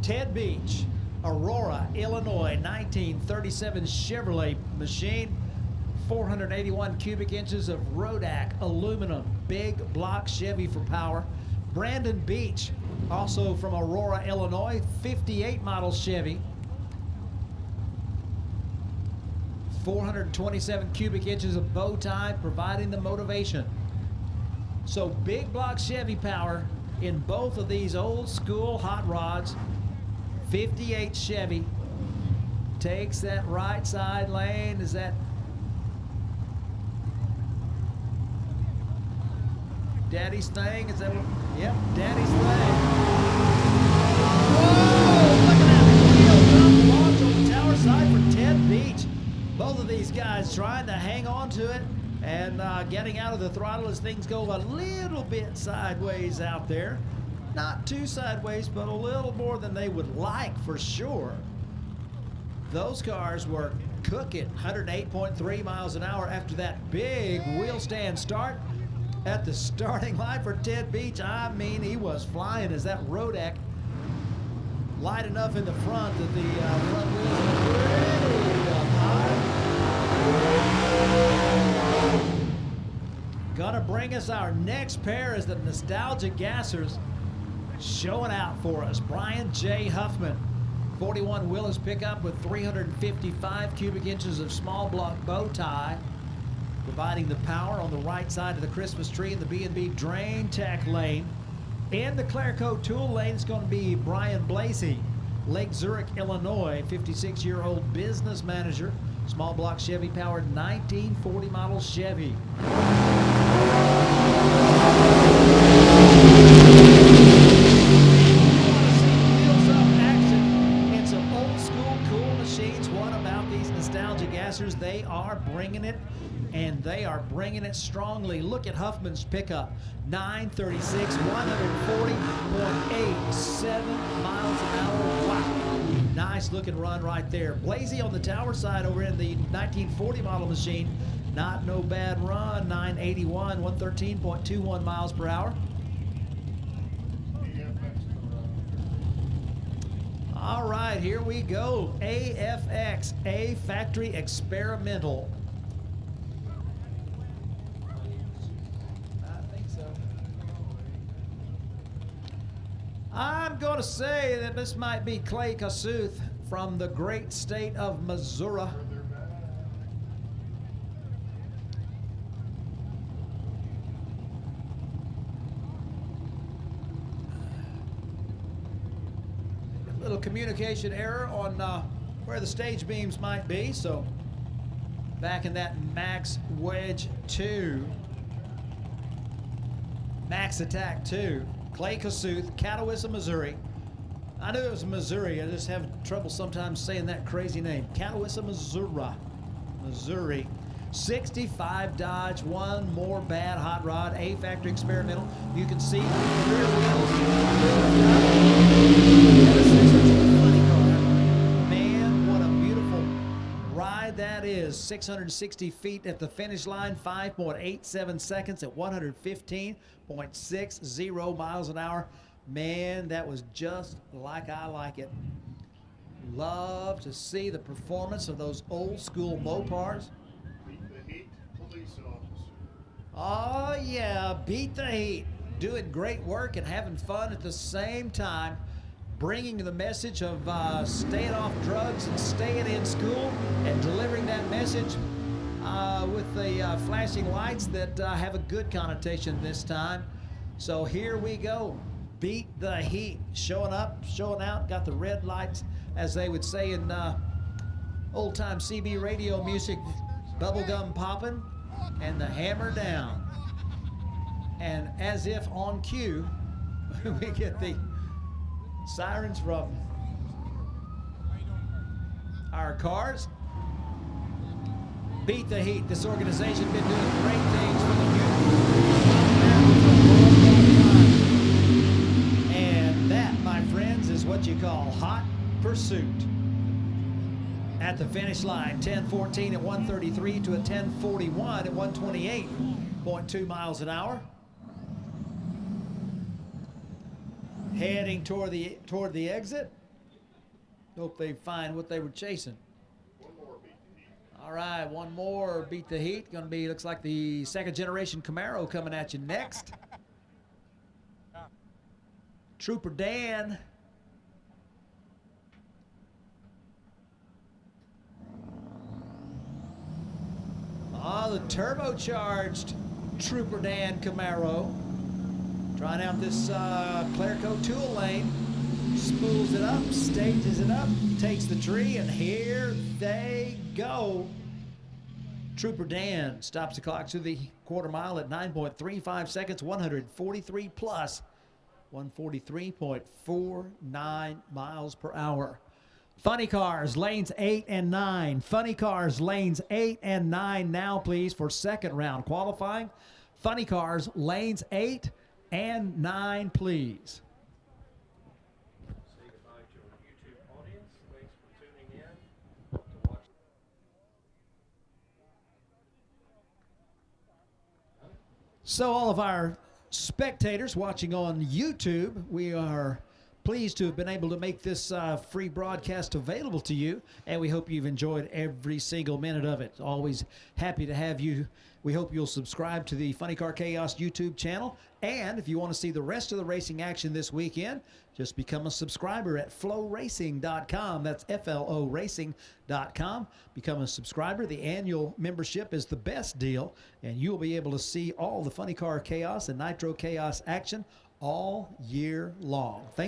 S1: Ted Beach, Aurora, Illinois, 1937 Chevrolet machine. 481 cubic inches of Rodak aluminum, big block Chevy for power. Brandon Beach, also from Aurora, Illinois, 58 model Chevy. 427 cubic inches of bow tie, providing the motivation. So big block Chevy power in both of these old school hot rods. 58 Chevy takes that right side lane. Is that Daddy's thing? Is that what? Yep, Daddy's thing. Whoa! Look at that wheel drop launch on the tower side for Ted Beach. Both of these guys trying to hang on to it and getting out of the throttle as things go a little bit sideways out there. Not too sideways, but a little more than they would like for sure. Those cars were cooking 108.3 miles an hour after that big wheel stand start. At the starting line for Ted Beach, I mean, he was flying as that Rodak light enough in the front that the front wheels were pretty up high. Gonna bring us our next pair is the Nostalgia Gassers showing out for us. Brian J. Huffman, 41 Willis pickup with 355 cubic inches of small block bow tie, providing the power on the right side of the Christmas tree in the B&B drain tech lane. In the Clerico tool lane, it's going to be Brian Blasey, Lake Zurich, Illinois, 56-year-old business manager, small block Chevy powered 1940 model Chevy. Wheels up action and some old school cool machines. What about these Nostalgia Gassers? They are bringing it, and they are bringing it strongly. Look at Huffman's pickup, 936, 140.87 miles an hour. Wow, nice looking run right there. Blasey on the tower side over in the 1940 model machine, not no bad run, 981, 113.21 miles per hour. All right, here we go. AFX, A Factory Experimental. I'm going to say that this might be Clay Kasuth from the great state of Missouri. A little communication error on where the stage beams might be, so back in that Max Wedge 2. Max Attack 2. Clay Kasuth, Catawissa, Missouri. I knew it was Missouri. I just have trouble sometimes saying that crazy name. Catawissa, Missouri. 65 Dodge, one more bad hot rod, A Factory Experimental. You can see the rear wheels. Man, what a beautiful ride that is. 660 feet at the finish line, 5.87 seconds at 115.60 miles an hour. Man, that was just like I like it. Love to see the performance of those old school Mopars.
S5: Beat the heat, police officer.
S1: Oh yeah, beat the heat. Doing great work and having fun at the same time. Bringing the message of staying off drugs and staying in school, and delivering that message with the flashing lights that have a good connotation this time. So here we go. Beat the heat. Showing up, showing out. Got the red lights, as they would say in old-time CB radio music. Bubblegum popping and the hammer down. And as if on cue, we get the sirens from our cars. Beat the heat. This organization been doing great things for the youth. And that, my friends, is what you call hot pursuit. At the finish line, 10:14 at 1:33 to a 10:41 at 128.2 miles an hour. Heading toward the exit. Hope they find what they were chasing. All right, one more beat the heat. Gonna be, looks like the second generation Camaro coming at you next. Trooper Dan. The turbocharged Trooper Dan Camaro. Trying out this Clerico tool lane. Spools it up, stages it up, takes the tree, and here they go. Trooper Dan stops the clock to the quarter mile at 9.35 seconds, 143 plus, 143.49 miles per hour. Funny Cars, lanes 8 and 9. Funny Cars, lanes 8 and 9 now, please, for second round qualifying. Funny Cars, lanes 8 and 9, please.
S2: Say goodbye to our YouTube audience. Thanks for tuning in to watch.
S1: So all of our spectators watching on YouTube, we are pleased to have been able to make this free broadcast available to you, and we hope you've enjoyed every single minute of it. Always happy to have you. We hope you'll subscribe to the Funny Car Chaos YouTube channel, and if you want to see the rest of the racing action this weekend, just become a subscriber at flowracing.com. That's FLO racing.com. Become a subscriber. The annual membership is the best deal, and you'll be able to see all the Funny Car Chaos and Nitro Chaos action all year long. Thank